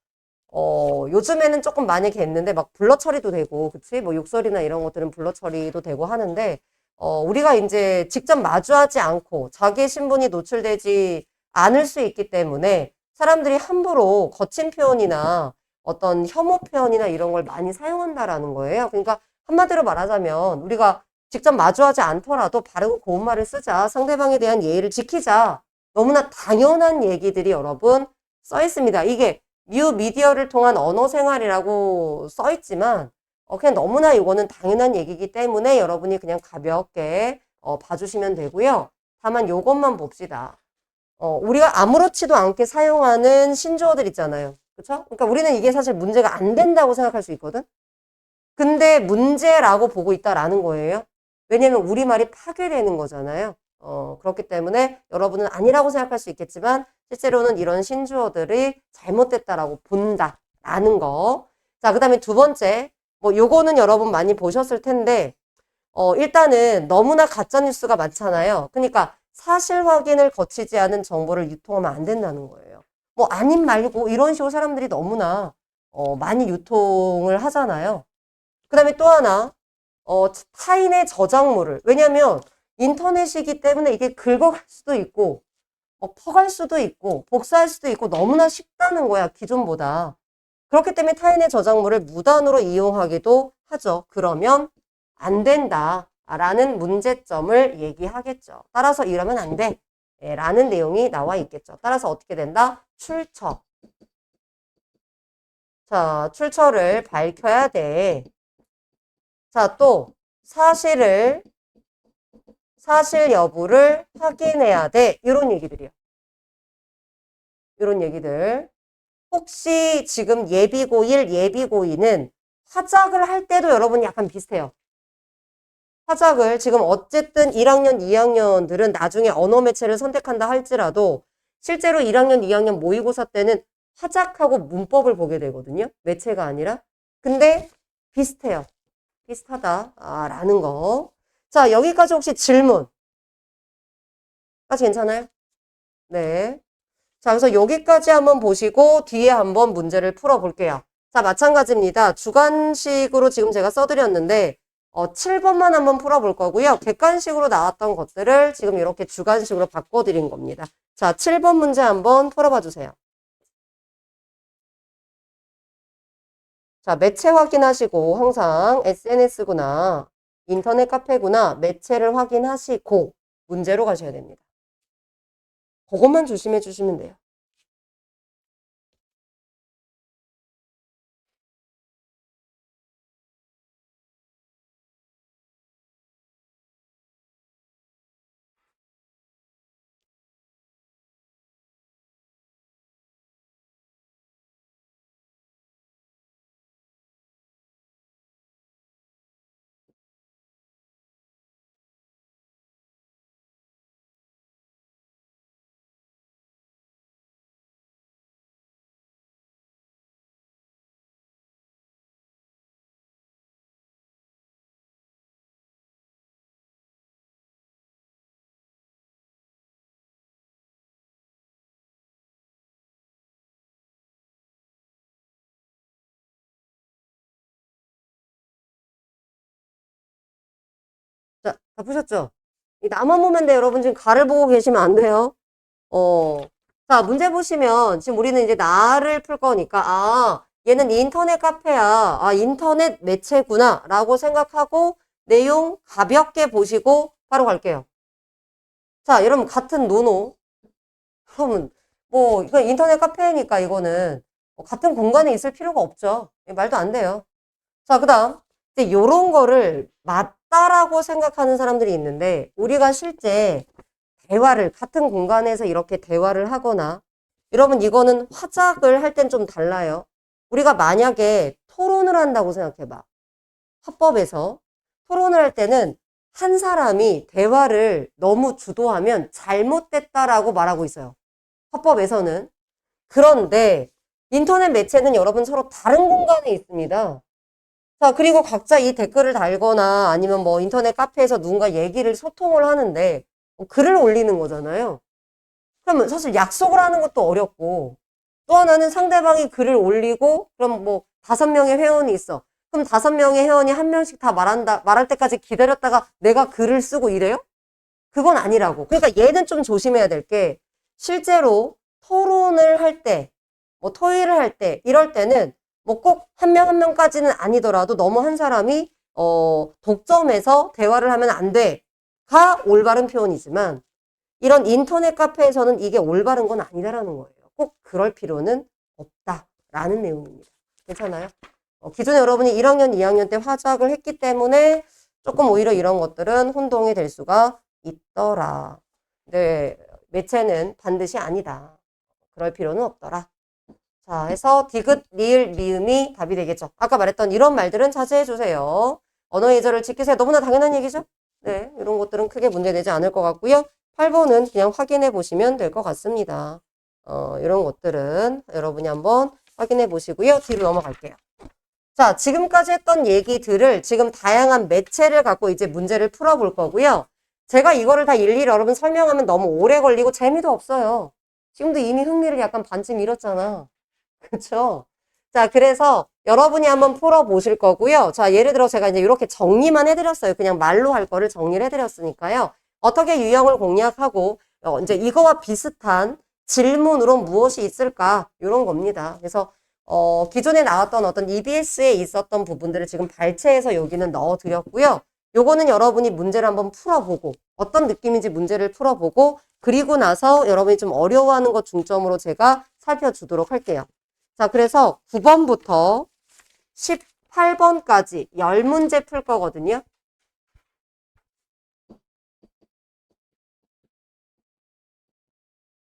Speaker 1: 요즘에는 조금 많이 했는데 막 블러 처리도 되고, 그치? 뭐 욕설이나 이런 것들은 블러 처리도 되고 하는데, 우리가 이제 직접 마주하지 않고 자기의 신분이 노출되지 않을 수 있기 때문에 사람들이 함부로 거친 표현이나 어떤 혐오 표현이나 이런 걸 많이 사용한다라는 거예요. 그러니까 한마디로 말하자면 우리가 직접 마주하지 않더라도 바르고 고운 말을 쓰자. 상대방에 대한 예의를 지키자. 너무나 당연한 얘기들이 여러분 써 있습니다. 이게 뉴 미디어를 통한 언어 생활이라고 써 있지만 그냥 너무나 이거는 당연한 얘기이기 때문에 여러분이 그냥 가볍게 봐주시면 되고요. 다만 요것만 봅시다. 우리가 아무렇지도 않게 사용하는 신조어들 있잖아요. 그쵸? 그러니까 우리는 이게 사실 문제가 안 된다고 생각할 수 있거든? 근데 문제라고 보고 있다라는 거예요. 왜냐면 우리말이 파괴되는 거잖아요. 그렇기 때문에 여러분은 아니라고 생각할 수 있겠지만 실제로는 이런 신조어들이 잘못됐다라고 본다라는 거. 자, 그 다음에 두 번째. 뭐 요거는 여러분 많이 보셨을 텐데 일단은 너무나 가짜뉴스가 많잖아요. 그러니까 사실 확인을 거치지 않은 정보를 유통하면 안 된다는 거예요. 뭐 아님 말고 이런 식으로 사람들이 너무나 많이 유통을 하잖아요. 그 다음에 또 하나 타인의 저작물을 왜냐하면 인터넷이기 때문에 이게 긁어갈 수도 있고 퍼갈 수도 있고 복사할 수도 있고 너무나 쉽다는 거야 기존보다. 그렇기 때문에 타인의 저작물을 무단으로 이용하기도 하죠. 그러면 안 된다라는 문제점을 얘기하겠죠. 따라서 이러면 안 돼. 라는 내용이 나와 있겠죠. 따라서 어떻게 된다? 출처. 자, 출처를 밝혀야 돼. 자, 또 사실 여부를 확인해야 돼. 이런 얘기들이요. 이런 얘기들. 혹시 지금 예비고1, 예비고2는 화작을 할 때도 여러분 약간 비슷해요. 화작을 지금 어쨌든 1학년, 2학년들은 나중에 언어 매체를 선택한다 할지라도 실제로 1학년, 2학년 모의고사 때는 화작하고 문법을 보게 되거든요. 매체가 아니라. 근데 비슷해요. 비슷하다라는 거. 자, 여기까지 혹시 질문? 까지 괜찮아요? 네. 자, 그래서 여기까지 한번 보시고 뒤에 한번 문제를 풀어볼게요. 자, 마찬가지입니다. 주관식으로 지금 제가 써드렸는데 7번만 한번 풀어볼 거고요. 객관식으로 나왔던 것들을 지금 이렇게 주관식으로 바꿔드린 겁니다. 자, 7번 문제 한번 풀어봐 주세요. 자, 매체 확인하시고 항상 SNS구나, 인터넷 카페구나, 매체를 확인하시고 문제로 가셔야 됩니다. 그것만 조심해 주시면 돼요. 자, 다 푸셨죠? 나만 보면 돼. 여러분 지금 가를 보고 계시면 안 돼요. 자, 문제 보시면 지금 우리는 이제 나를 풀 거니까 얘는 인터넷 카페야. 인터넷 매체구나 라고 생각하고 내용 가볍게 보시고 바로 갈게요. 자, 여러분 같은 노노. 그러면 뭐 이거 인터넷 카페니까 이거는 같은 공간에 있을 필요가 없죠. 말도 안 돼요. 자, 그다음 이제 요런 거를 맞다라고 생각하는 사람들이 있는데 우리가 실제 대화를 같은 공간에서 이렇게 대화를 하거나 여러분 이거는 화작을 할 땐 좀 달라요. 우리가 만약에 토론을 한다고 생각해봐. 화법에서 토론을 할 때는 한 사람이 대화를 너무 주도하면 잘못됐다라고 말하고 있어요. 화법에서는. 그런데 인터넷 매체는 여러분 서로 다른 공간에 있습니다. 자, 그리고 각자 이 댓글을 달거나 아니면 뭐 인터넷 카페에서 누군가 얘기를 소통을 하는데 글을 올리는 거잖아요. 그러면 사실 약속을 하는 것도 어렵고 또 하나는 상대방이 글을 올리고 그럼 뭐 5명의 회원이 있어. 그럼 5명의 회원이 한 명씩 다 말할 때까지 기다렸다가 내가 글을 쓰고 이래요? 그건 아니라고. 그러니까 얘는 좀 조심해야 될 게 실제로 토론을 할 때, 뭐 토의를 할 때, 이럴 때는 뭐 꼭 한 명 한 명까지는 아니더라도 너무 한 사람이 독점해서 대화를 하면 안 돼가 올바른 표현이지만 이런 인터넷 카페에서는 이게 올바른 건 아니다라는 거예요. 꼭 그럴 필요는 없다라는 내용입니다. 괜찮아요? 기존에 여러분이 1학년, 2학년 때 화작을 했기 때문에 조금 오히려 이런 것들은 혼동이 될 수가 있더라. 네, 매체는 반드시 아니다. 그럴 필요는 없더라. 자, 해서 디귿, 리을, 미음이 답이 되겠죠. 아까 말했던 이런 말들은 자제해 주세요. 언어 예절을 지키세요. 너무나 당연한 얘기죠? 네, 이런 것들은 크게 문제되지 않을 것 같고요. 8번은 그냥 확인해 보시면 될 것 같습니다. 이런 것들은 여러분이 한번 확인해 보시고요. 뒤로 넘어갈게요. 자, 지금까지 했던 얘기들을 지금 다양한 매체를 갖고 이제 문제를 풀어볼 거고요. 제가 이거를 다 일일이 여러분 설명하면 너무 오래 걸리고 재미도 없어요. 지금도 이미 흥미를 약간 반쯤 잃었잖아. 그쵸? 자, 그래서 여러분이 한번 풀어보실 거고요. 자, 예를 들어 제가 이제 이렇게 정리만 해드렸어요. 그냥 말로 할 거를 정리를 해드렸으니까요. 어떻게 유형을 공략하고, 이제 이거와 비슷한 질문으로 무엇이 있을까? 이런 겁니다. 그래서, 기존에 나왔던 어떤 EBS에 있었던 부분들을 지금 발췌해서 여기는 넣어드렸고요. 요거는 여러분이 문제를 한번 풀어보고, 어떤 느낌인지 문제를 풀어보고, 그리고 나서 여러분이 좀 어려워하는 것 중점으로 제가 살펴주도록 할게요. 자, 그래서 9번부터 18번까지 10문제 풀 거거든요.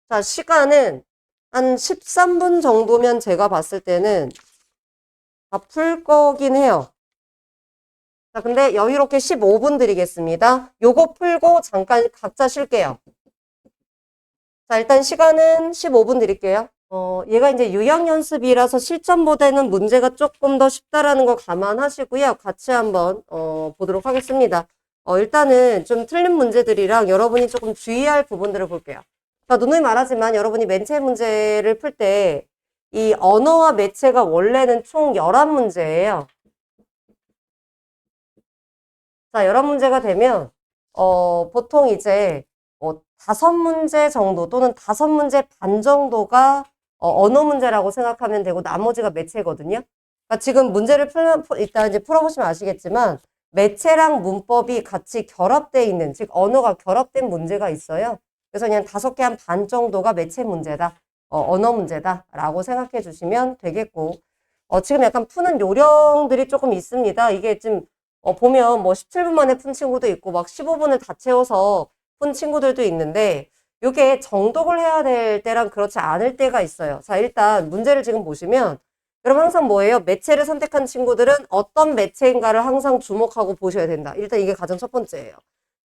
Speaker 1: 자, 시간은 한 13분 정도면 제가 봤을 때는 다 풀 거긴 해요. 자, 근데 여유롭게 15분 드리겠습니다. 요거 풀고 잠깐 각자 쉴게요. 자, 일단 시간은 15분 드릴게요. 얘가 이제 유형 연습이라서 실전보다는 문제가 조금 더 쉽다라는 거 감안하시고요. 같이 한번, 보도록 하겠습니다. 일단은 좀 틀린 문제들이랑 여러분이 조금 주의할 부분들을 볼게요. 자, 누누이 말하지만 여러분이 매체 문제를 풀 때 이 언어와 매체가 원래는 총 11문제예요. 자, 11문제가 되면, 보통 이제, 5문제 정도 또는 5문제 반 정도가 언어 문제라고 생각하면 되고 나머지가 매체거든요. 그러니까 지금 문제를 일단 이제 풀어보시면 아시겠지만 매체랑 문법이 같이 결합되어 있는, 즉 언어가 결합된 문제가 있어요. 그래서 그냥 5개 한 반 정도가 매체 문제다, 언어 문제다라고 생각해 주시면 되겠고, 지금 약간 푸는 요령들이 조금 있습니다. 이게 좀 보면 뭐 17분 만에 푼 친구도 있고 막 15분을 다 채워서 푼 친구들도 있는데 이게 정독을 해야 될 때랑 그렇지 않을 때가 있어요. 자, 일단 문제를 지금 보시면 여러분 항상 뭐예요? 매체를 선택한 친구들은 어떤 매체인가를 항상 주목하고 보셔야 된다. 일단 이게 가장 첫 번째예요.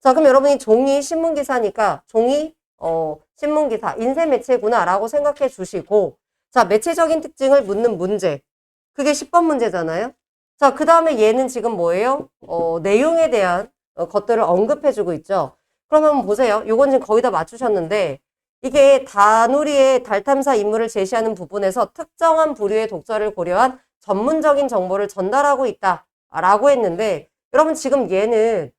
Speaker 1: 자, 그럼 여러분이 종이 신문기사니까 종이 신문기사 인쇄 매체구나라고 생각해 주시고, 자, 매체적인 특징을 묻는 문제, 그게 10번 문제잖아요. 자, 그 다음에 얘는 지금 뭐예요? 내용에 대한 것들을 언급해주고 있죠. 그러면 보세요. 요건 지금 거의 다 맞추셨는데, 이게 다누리의 달 탐사 임무를 제시하는 부분에서 특정한 부류의 독자를 고려한 전문적인 정보를 전달하고 있다. 라고 했는데, 여러분 지금 얘는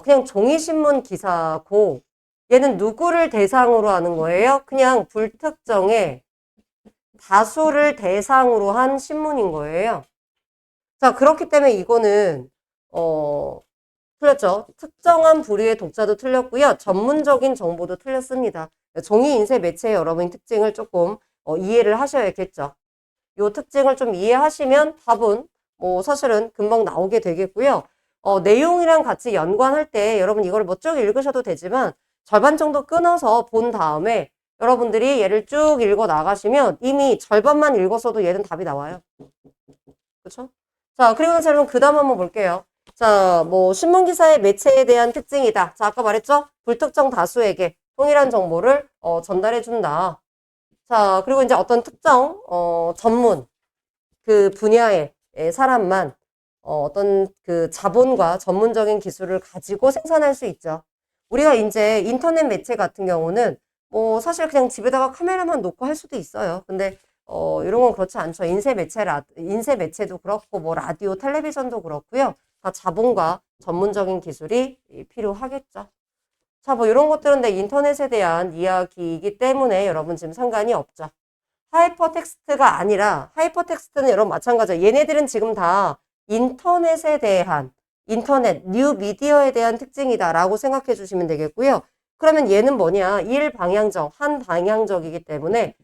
Speaker 1: 그냥 종이신문 기사고, 얘는 누구를 대상으로 하는 거예요? 그냥 불특정의 다수를 대상으로 한 신문인 거예요. 자, 그렇기 때문에 이거는, 틀렸죠. 특정한 부류의 독자도 틀렸고요. 전문적인 정보도 틀렸습니다. 종이 인쇄 매체의 여러분의 특징을 조금 이해를 하셔야겠죠. 이 특징을 좀 이해하시면 답은 뭐 사실은 금방 나오게 되겠고요. 내용이랑 같이 연관할 때 여러분 이걸 뭐 쭉 읽으셔도 되지만 절반 정도 끊어서 본 다음에 여러분들이 얘를 쭉 읽어 나가시면 이미 절반만 읽었어도 얘는 답이 나와요. 그렇죠? 자, 그리고 나서 여러분 그 다음 한번 볼게요. 자, 뭐 신문기사의 매체에 대한 특징이다. 자, 아까 말했죠? 불특정 다수에게 통일한 정보를 전달해 준다. 자, 그리고 이제 어떤 특정 전문 그 분야의 사람만 어떤 그 자본과 전문적인 기술을 가지고 생산할 수 있죠. 우리가 이제 인터넷 매체 같은 경우는 뭐 사실 그냥 집에다가 카메라만 놓고 할 수도 있어요. 근데 이런 건 그렇지 않죠. 인쇄 매체도 그렇고 뭐 라디오, 텔레비전도 그렇고요. 다 자본과 전문적인 기술이 필요하겠죠. 자, 뭐 이런 것들은 내 인터넷에 대한 이야기이기 때문에 여러분 지금 상관이 없죠. 하이퍼텍스트가 아니라 하이퍼텍스트는 여러분 마찬가지예요. 얘네들은 지금 다 인터넷에 대한 인터넷, 뉴 미디어에 대한 특징이다라고 생각해 주시면 되겠고요. 그러면 얘는 뭐냐? 일방향적, 한 방향적이기 때문에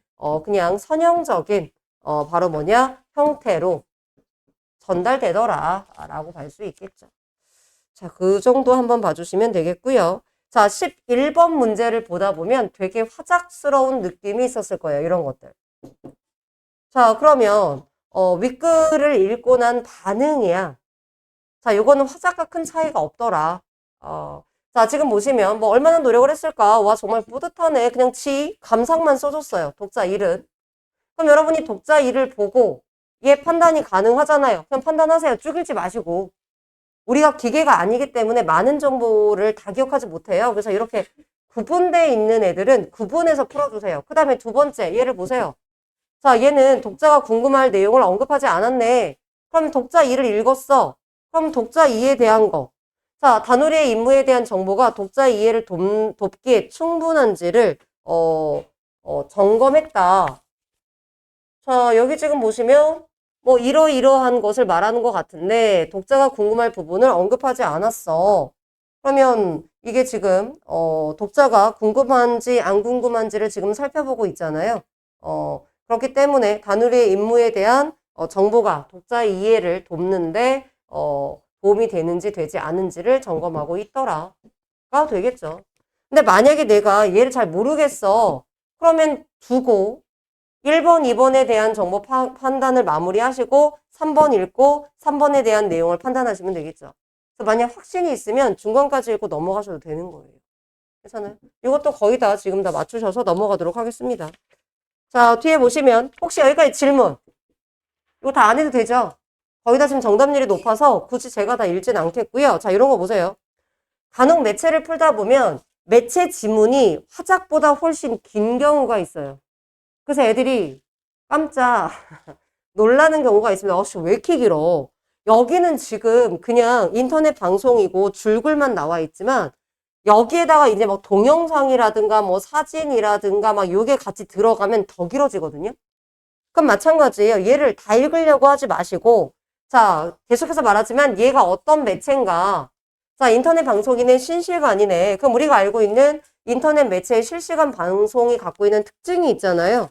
Speaker 1: 그냥 선형적인 바로 뭐냐? 형태로 전달되더라 라고 볼 수 있겠죠. 자, 그 정도 한번 봐주시면 되겠고요. 자, 11번 문제를 보다 보면 되게 화작스러운 느낌이 있었을 거예요. 이런 것들. 자, 그러면 윗글을 읽고 난 반응이야. 자, 요거는 화작과 큰 차이가 없더라. 자, 지금 보시면 뭐 얼마나 노력을 했을까? 와, 정말 뿌듯하네. 그냥 감상만 써줬어요. 독자 1은. 그럼 여러분이 독자 1을 보고 얘 판단이 가능하잖아요. 그냥 판단하세요. 쭉 읽지 마시고. 우리가 기계가 아니기 때문에 많은 정보를 다 기억하지 못해요. 그래서 이렇게 구분되어 있는 애들은 구분해서 풀어주세요. 그 다음에 두 번째, 얘를 보세요. 자, 얘는 독자가 궁금할 내용을 언급하지 않았네. 그럼 독자 2를 읽었어. 그럼 독자 2에 대한 거. 자, 다누리의 임무에 대한 정보가 독자 이해를 돕기에 충분한지를 점검했다. 자, 여기 지금 보시면 뭐 이러이러한 것을 말하는 것 같은데 독자가 궁금할 부분을 언급하지 않았어. 그러면 이게 지금 독자가 궁금한지 안 궁금한지를 지금 살펴보고 있잖아요. 그렇기 때문에 다누리의 임무에 대한 정보가 독자 이해를 돕는데 도움이 되는지 되지 않은지를 점검하고 있더라가 되겠죠. 근데 만약에 내가 얘를 잘 모르겠어. 그러면 두고 1번, 2번에 대한 정보 판단을 마무리하시고 3번 읽고 3번에 대한 내용을 판단하시면 되겠죠. 그래서 만약 확신이 있으면 중간까지 읽고 넘어가셔도 되는 거예요. 괜찮아요? 이것도 거의 다 지금 다 맞추셔서 넘어가도록 하겠습니다. 자, 뒤에 보시면 혹시 여기까지 질문 이거 다 안 해도 되죠? 거의 다 지금 정답률이 높아서 굳이 제가 다 읽진 않겠고요. 자, 이런 거 보세요. 간혹 매체를 풀다 보면 매체 지문이 화작보다 훨씬 긴 경우가 있어요. 그래서 애들이 깜짝 놀라는 경우가 있습니다. 왜 이렇게 길어? 여기는 지금 그냥 인터넷 방송이고 줄글만 나와 있지만 여기에다가 이제 막 동영상이라든가 뭐 사진이라든가 막 요게 같이 들어가면 더 길어지거든요. 그럼 마찬가지예요. 얘를 다 읽으려고 하지 마시고 자, 계속해서 말하지만 얘가 어떤 매체인가? 자, 인터넷 방송이네, 실시간이네. 그럼 우리가 알고 있는 인터넷 매체의 실시간 방송이 갖고 있는 특징이 있잖아요.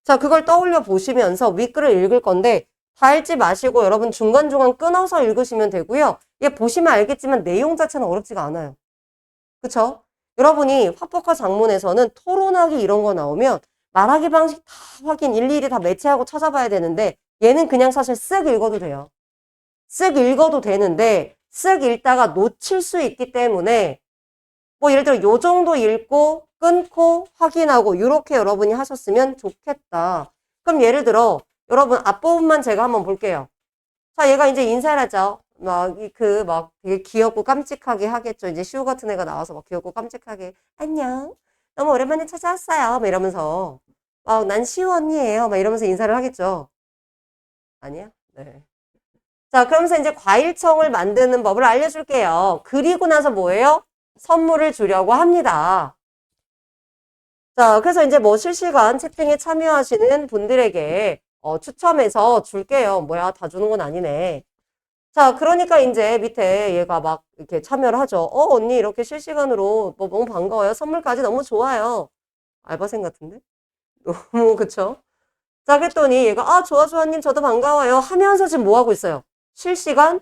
Speaker 1: 자, 그걸 떠올려 보시면서 윗글을 읽을 건데 다 읽지 마시고 여러분 중간중간 끊어서 읽으시면 되고요. 얘 보시면 알겠지만 내용 자체는 어렵지가 않아요. 그쵸? 여러분이 화법과 작문에서는 토론하기 이런 거 나오면 말하기 방식 다 확인 일일이 다 매체하고 찾아봐야 되는데 얘는 그냥 사실 쓱 읽어도 돼요. 쓱 읽어도 되는데 쓱 읽다가 놓칠 수 있기 때문에 뭐 예를 들어 요 정도 읽고 끊고 확인하고 이렇게 여러분이 하셨으면 좋겠다. 그럼 예를 들어 여러분 앞부분만 제가 한번 볼게요. 자, 얘가 이제 인사를 하죠. 막 되게 귀엽고 깜찍하게 하겠죠. 이제 시우 같은 애가 나와서 막 귀엽고 깜찍하게 안녕. 너무 오랜만에 찾아왔어요. 막 이러면서 난 시우 언니예요. 막 이러면서 인사를 하겠죠. 아니야? 네. 자, 그러면서 이제 과일청을 만드는 법을 알려줄게요. 그리고 나서 뭐예요? 선물을 주려고 합니다. 자, 그래서 이제 뭐 실시간 채팅에 참여하시는 분들에게 추첨해서 줄게요. 뭐야, 다 주는 건 아니네. 자, 그러니까 이제 밑에 얘가 막 이렇게 참여를 하죠. 언니 이렇게 실시간으로 뭐 너무 반가워요. 선물까지 너무 좋아요. 알바생 같은데? 너무, 그쵸? 자, 그랬더니 얘가 좋아, 좋아님 저도 반가워요. 하면서 지금 뭐 하고 있어요? 실시간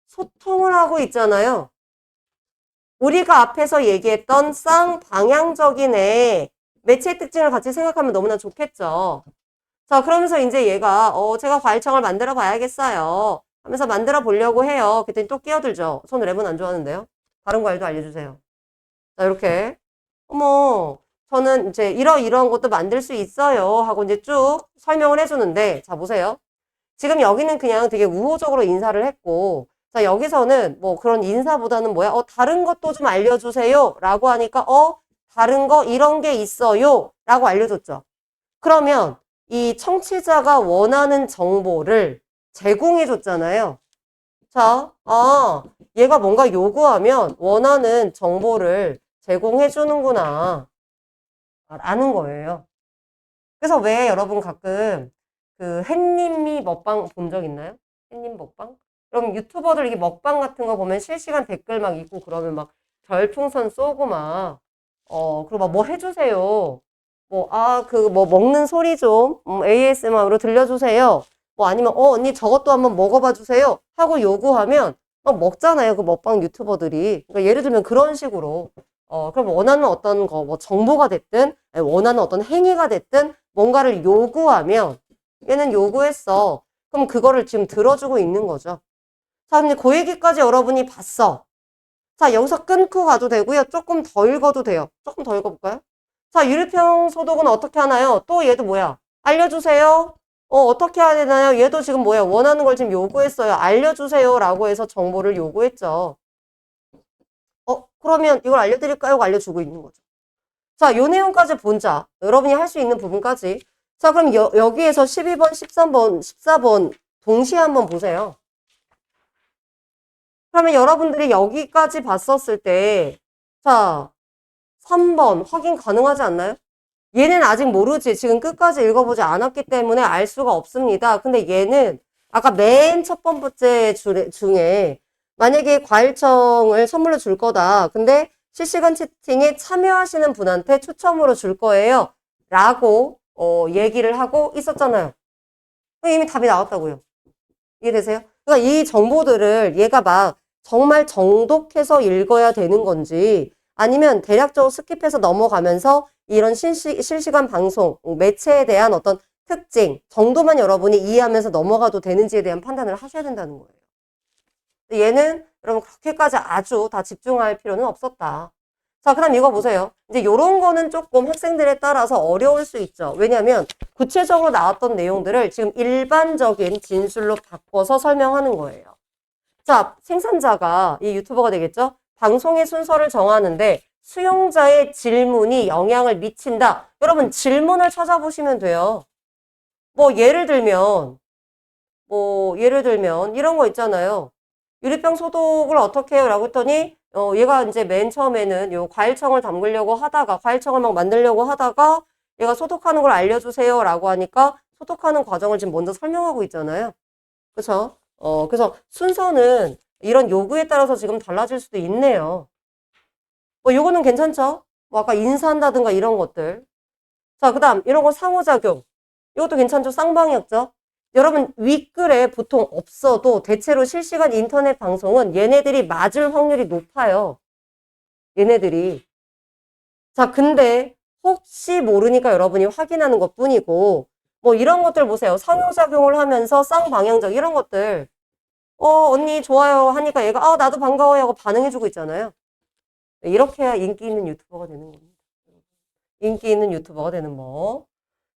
Speaker 1: 소통을 하고 있잖아요. 우리가 앞에서 얘기했던 쌍방향적인 애, 매체의 특징을 같이 생각하면 너무나 좋겠죠. 자, 그러면서 이제 얘가, 제가 과일청을 만들어 봐야겠어요. 하면서 만들어 보려고 해요. 그랬더니 또 끼어들죠. 저는 랩은 안 좋아하는데요. 다른 과일도 알려주세요. 자, 이렇게. 어머, 저는 이제 이러이러한 것도 만들 수 있어요. 하고 이제 쭉 설명을 해주는데, 자, 보세요. 지금 여기는 그냥 되게 우호적으로 인사를 했고, 자, 여기서는 뭐 그런 인사보다는 뭐야? 다른 것도 좀 알려주세요. 라고 하니까, 다른 거 이런 게 있어요. 라고 알려줬죠. 그러면 이 청취자가 원하는 정보를 제공해 줬잖아요. 자, 얘가 뭔가 요구하면 원하는 정보를 제공해 주는구나. 라는 거예요. 그래서 왜 여러분 가끔 그 햇님이 먹방 본 적 있나요? 햇님 먹방? 그럼 유튜버들 이게 먹방 같은 거 보면 실시간 댓글 막 있고 그러면 막 별풍선 쏘고 막, 그리고 막 뭐 해주세요. 뭐, 뭐 먹는 소리 좀, ASMR로 들려주세요. 뭐 아니면, 언니 저것도 한번 먹어봐 주세요. 하고 요구하면 막 먹잖아요. 그 먹방 유튜버들이. 그러니까 예를 들면 그런 식으로. 그럼 원하는 어떤 거, 뭐 정보가 됐든, 아니, 원하는 어떤 행위가 됐든, 뭔가를 요구하면, 얘는 요구했어. 그럼 그거를 지금 들어주고 있는 거죠. 자, 근데 그 얘기까지 여러분이 봤어. 자, 여기서 끊고 가도 되고요. 조금 더 읽어도 돼요. 조금 더 읽어볼까요? 자, 유리평 소독은 어떻게 하나요? 또 얘도 뭐야? 알려주세요. 어떻게 해야 되나요? 얘도 지금 뭐야? 원하는 걸 지금 요구했어요. 알려주세요. 라고 해서 정보를 요구했죠. 그러면 이걸 알려드릴까요? 하고 알려주고 있는 거죠. 자, 요 내용까지 본자. 여러분이 할 수 있는 부분까지. 자, 그럼 여기에서 12번, 13번, 14번 동시에 한번 보세요. 그러면 여러분들이 여기까지 봤었을 때, 자, 3번 확인 가능하지 않나요? 얘는 아직 모르지. 지금 끝까지 읽어보지 않았기 때문에 알 수가 없습니다. 근데 얘는 아까 맨 첫 번째 중에 만약에 과일청을 선물로 줄 거다. 근데 실시간 채팅에 참여하시는 분한테 추첨으로 줄 거예요. 라고 얘기를 하고 있었잖아요. 이미 답이 나왔다고요. 이해되세요? 그러니까 이 정보들을 얘가 막 정말 정독해서 읽어야 되는 건지 아니면 대략적으로 스킵해서 넘어가면서 이런 실시간 방송, 매체에 대한 어떤 특징 정도만 여러분이 이해하면서 넘어가도 되는지에 대한 판단을 하셔야 된다는 거예요. 얘는 여러분 그렇게까지 아주 다 집중할 필요는 없었다. 자, 그다음 이거 보세요. 이제 요런 거는 조금 학생들에 따라서 어려울 수 있죠. 왜냐하면 구체적으로 나왔던 내용들을 지금 일반적인 진술로 바꿔서 설명하는 거예요. 자, 생산자가 이 유튜버가 되겠죠? 방송의 순서를 정하는데 수용자의 질문이 영향을 미친다. 여러분 질문을 찾아보시면 돼요. 예를 들면 이런 거 있잖아요. 유리병 소독을 어떻게 해요? 라고 했더니 얘가 이제 맨 처음에는 요 과일청을 담그려고 하다가 과일청을 막 만들려고 하다가 얘가 소독하는 걸 알려주세요 라고 하니까 소독하는 과정을 지금 먼저 설명하고 있잖아요. 그쵸? 그래서 순서는 이런 요구에 따라서 지금 달라질 수도 있네요. 요거는 괜찮죠? 아까 인사한다든가 이런 것들. 자, 그 다음 이런 거 상호작용. 이것도 괜찮죠? 쌍방이었죠? 여러분 윗글에 보통 없어도 대체로 실시간 인터넷 방송은 얘네들이 맞을 확률이 높아요. 얘네들이. 자, 근데 혹시 모르니까 여러분이 확인하는 것 뿐이고 이런 것들 보세요. 상호작용을 하면서 쌍방향적 이런 것들. 언니 좋아요 하니까 얘가 나도 반가워요 하고 반응해주고 있잖아요. 이렇게 해야 인기 있는 유튜버가 되는 겁니다. 인기 있는 유튜버가 되는 법.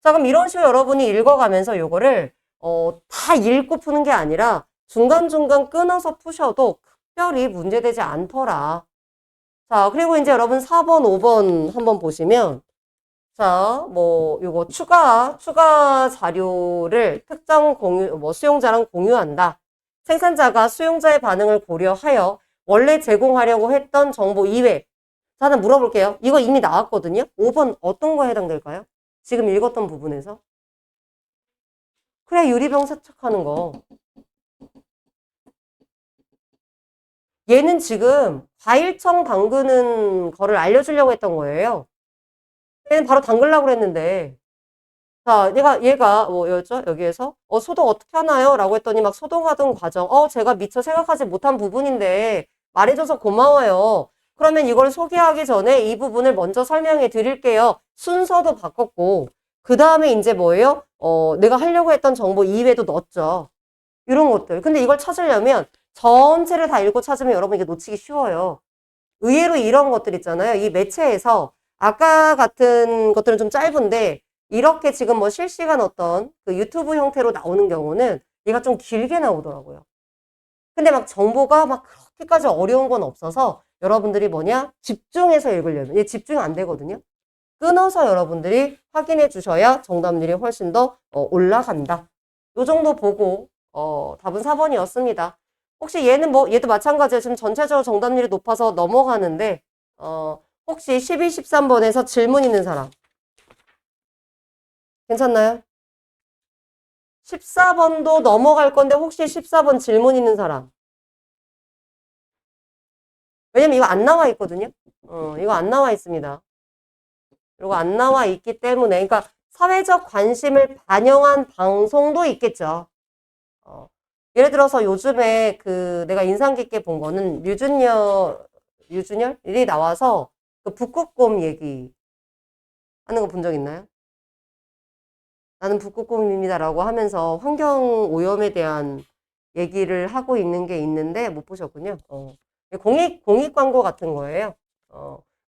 Speaker 1: 자, 그럼 이런 식으로 여러분이 읽어가면서 요거를 다 읽고 푸는 게 아니라 중간중간 끊어서 푸셔도 특별히 문제되지 않더라. 자, 그리고 이제 여러분 4번, 5번 한번 보시면 자, 요거 추가 자료를 특정 수용자랑 공유한다. 생산자가 수용자의 반응을 고려하여 원래 제공하려고 했던 정보 이외. 자, 하나 물어볼게요. 이거 이미 나왔거든요. 5번 어떤 거에 해당될까요? 지금 읽었던 부분에서. 그래, 유리병 세척하는 거. 얘는 지금 과일청 담그는 거를 알려주려고 했던 거예요. 얘는 바로 담그려고 그랬는데. 자, 얘가 뭐였죠? 여기에서 소독 어떻게 하나요? 라고 했더니 막 소독하던 과정. 제가 미처 생각하지 못한 부분인데 말해줘서 고마워요. 그러면 이걸 소개하기 전에 이 부분을 먼저 설명해 드릴게요. 순서도 바꿨고 그 다음에 이제 뭐예요? 내가 하려고 했던 정보 이외에도 넣었죠. 이런 것들. 근데 이걸 찾으려면 전체를 다 읽고 찾으면 여러분 이게 놓치기 쉬워요. 의외로 이런 것들 있잖아요. 이 매체에서 아까 같은 것들은 좀 짧은데 이렇게 지금 실시간 어떤 그 유튜브 형태로 나오는 경우는 얘가 좀 길게 나오더라고요. 근데 막 정보가 막 그렇게까지 어려운 건 없어서 여러분들이 집중해서 읽으려면 얘 집중이 안 되거든요. 끊어서 여러분들이 확인해 주셔야 정답률이 훨씬 더 올라간다. 요 정도 보고 답은 4번이었습니다. 혹시 얘도 마찬가지예요. 지금 전체적으로 정답률이 높아서 넘어가는데 혹시 12, 13번에서 질문 있는 사람 괜찮나요? 14번도 넘어갈 건데 혹시 14번 질문 있는 사람? 왜냐면 이거 안 나와 있거든요. 이거 안 나와 있습니다. 이거 안 나와 있기 때문에, 그러니까 사회적 관심을 반영한 방송도 있겠죠. 예를 들어서 요즘에 그 내가 인상 깊게 본 거는 류준열이 나와서 그 북극곰 얘기 하는 거 본 적 있나요? 나는 북극곰입니다라고 하면서 환경 오염에 대한 얘기를 하고 있는 게 있는데 못 보셨군요. 공익 광고 같은 거예요.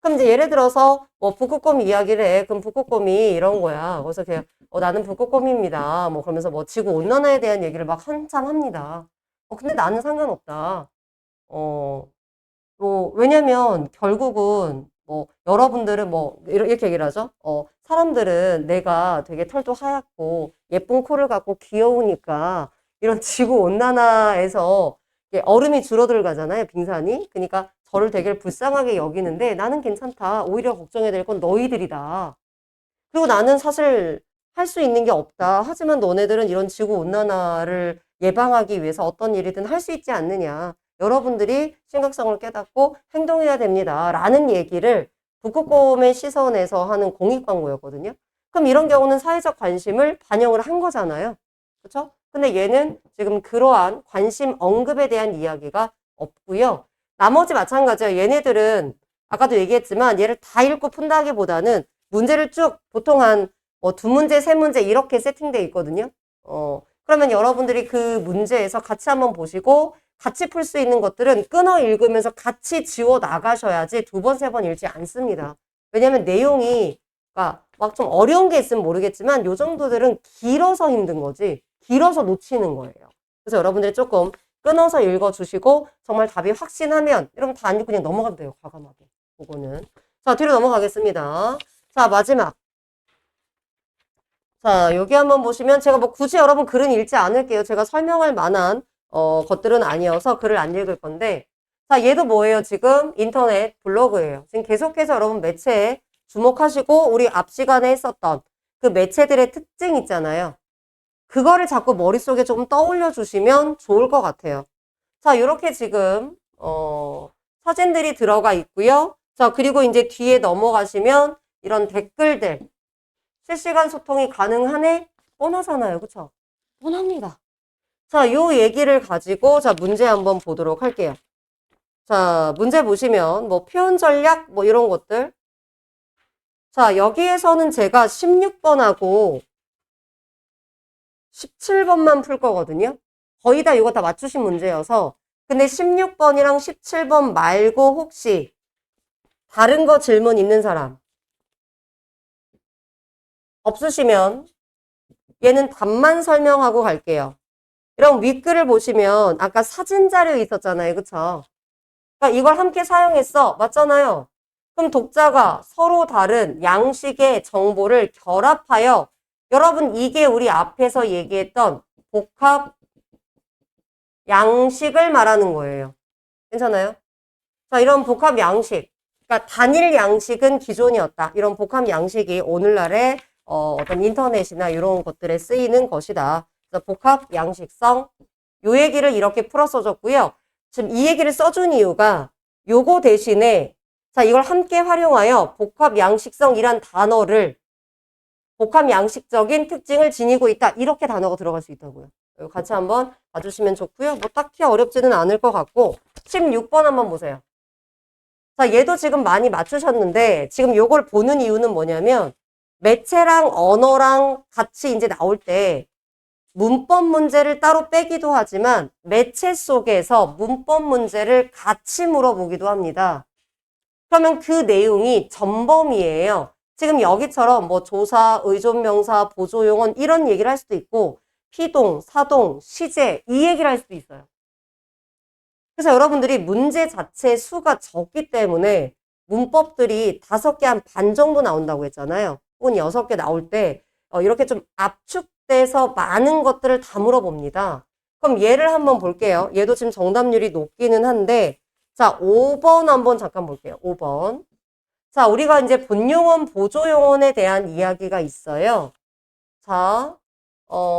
Speaker 1: 그럼 이제 예를 들어서 뭐 북극곰 이야기를 해. 그럼 북극곰이 이런 거야. 그래서 그냥 나는 북극곰입니다. 뭐 그러면서 뭐 지구 온난화에 대한 얘기를 막 한참 합니다. 근데 나는 상관없다. 어, 뭐, 왜냐면 결국은 뭐 여러분들은 뭐 이렇게 얘기를 하죠. 사람들은 내가 되게 털도 하얗고 예쁜 코를 갖고 귀여우니까 이런 지구 온난화에서 이게 얼음이 줄어들 가잖아요. 빙산이. 그러니까 저를 되게 불쌍하게 여기는데 나는 괜찮다. 오히려 걱정해야 될 건 너희들이다. 그리고 나는 사실 할 수 있는 게 없다. 하지만 너네들은 이런 지구 온난화를 예방하기 위해서 어떤 일이든 할 수 있지 않느냐. 여러분들이 심각성을 깨닫고 행동해야 됩니다. 라는 얘기를 북극곰의 시선에서 하는 공익 광고였거든요. 그럼 이런 경우는 사회적 관심을 반영을 한 거잖아요. 그렇죠? 근데 얘는 지금 그러한 관심 언급에 대한 이야기가 없고요. 나머지 마찬가지예요. 얘네들은 아까도 얘기했지만 얘를 다 읽고 푼다기보다는 문제를 쭉 보통 한 뭐 두 문제, 세 문제 이렇게 세팅되어 있거든요. 그러면 여러분들이 그 문제에서 같이 한번 보시고 같이 풀 수 있는 것들은 끊어 읽으면서 같이 지워 나가셔야지 두 번, 세 번 읽지 않습니다. 왜냐면 내용이 그러니까 막 좀 어려운 게 있으면 모르겠지만 요 정도들은 길어서 힘든 거지 길어서 놓치는 거예요. 그래서 여러분들이 조금 끊어서 읽어주시고 정말 답이 확신하면 이러면 다 안 읽고 그냥 넘어가도 돼요. 과감하게. 그거는. 자, 뒤로 넘어가겠습니다. 자, 마지막. 자, 여기 한번 보시면 제가 뭐 굳이 여러분 글은 읽지 않을게요. 제가 설명할 만한 것들은 아니어서 글을 안 읽을 건데 자, 얘도 뭐예요? 지금 인터넷 블로그예요. 지금 계속해서 여러분 매체에 주목하시고 우리 앞 시간에 했었던 그 매체들의 특징 있잖아요. 그거를 자꾸 머릿속에 좀 떠올려 주시면 좋을 것 같아요. 자, 이렇게 지금 사진들이 들어가 있고요. 자, 그리고 이제 뒤에 넘어가시면 이런 댓글들 실시간 소통이 가능하네? 뻔하잖아요. 그쵸? 뻔합니다. 자, 요 얘기를 가지고 자, 문제 한번 보도록 할게요. 자, 문제 보시면 뭐 표현 전략 뭐 이런 것들. 자, 여기에서는 제가 16번하고 17번만 풀 거거든요. 거의 다 이거 다 맞추신 문제여서. 근데 16번이랑 17번 말고 혹시 다른 거 질문 있는 사람 없으시면 얘는 답만 설명하고 갈게요. 이런 윗글을 보시면 아까 사진 자료 있었잖아요. 그쵸? 그러니까 이걸 함께 사용했어. 맞잖아요. 그럼 독자가 서로 다른 양식의 정보를 결합하여 여러분 이게 우리 앞에서 얘기했던 복합 양식을 말하는 거예요. 괜찮아요? 자, 이런 복합 양식. 그러니까 단일 양식은 기존이었다. 이런 복합 양식이 오늘날의 어떤 인터넷이나 이런 것들에 쓰이는 것이다. 그래서 복합 양식성. 요 얘기를 이렇게 풀어 써줬고요. 지금 이 얘기를 써준 이유가 요거 대신에 자, 이걸 함께 활용하여 복합 양식성이란 단어를 복합 양식적인 특징을 지니고 있다. 이렇게 단어가 들어갈 수 있다고요. 이거 같이 한번 봐주시면 좋고요. 뭐 딱히 어렵지는 않을 것 같고 16번 한번 보세요. 자, 얘도 지금 많이 맞추셨는데 지금 요걸 보는 이유는 뭐냐면 매체랑 언어랑 같이 이제 나올 때 문법 문제를 따로 빼기도 하지만 매체 속에서 문법 문제를 같이 물어보기도 합니다. 그러면 그 내용이 전범위예요. 지금 여기처럼 뭐 조사, 의존명사, 보조용언 이런 얘기를 할 수도 있고 피동, 사동, 시제 이 얘기를 할 수도 있어요. 그래서 여러분들이 문제 자체 수가 적기 때문에 문법들이 5개 한 반 정도 나온다고 했잖아요. 혹은 6개 나올 때 이렇게 좀 압축돼서 많은 것들을 다 물어봅니다. 그럼 얘를 한번 볼게요. 얘도 지금 정답률이 높기는 한데 자, 5번 한번 잠깐 볼게요. 5번. 자, 우리가 이제 본용언, 보조용언에 대한 이야기가 있어요. 자,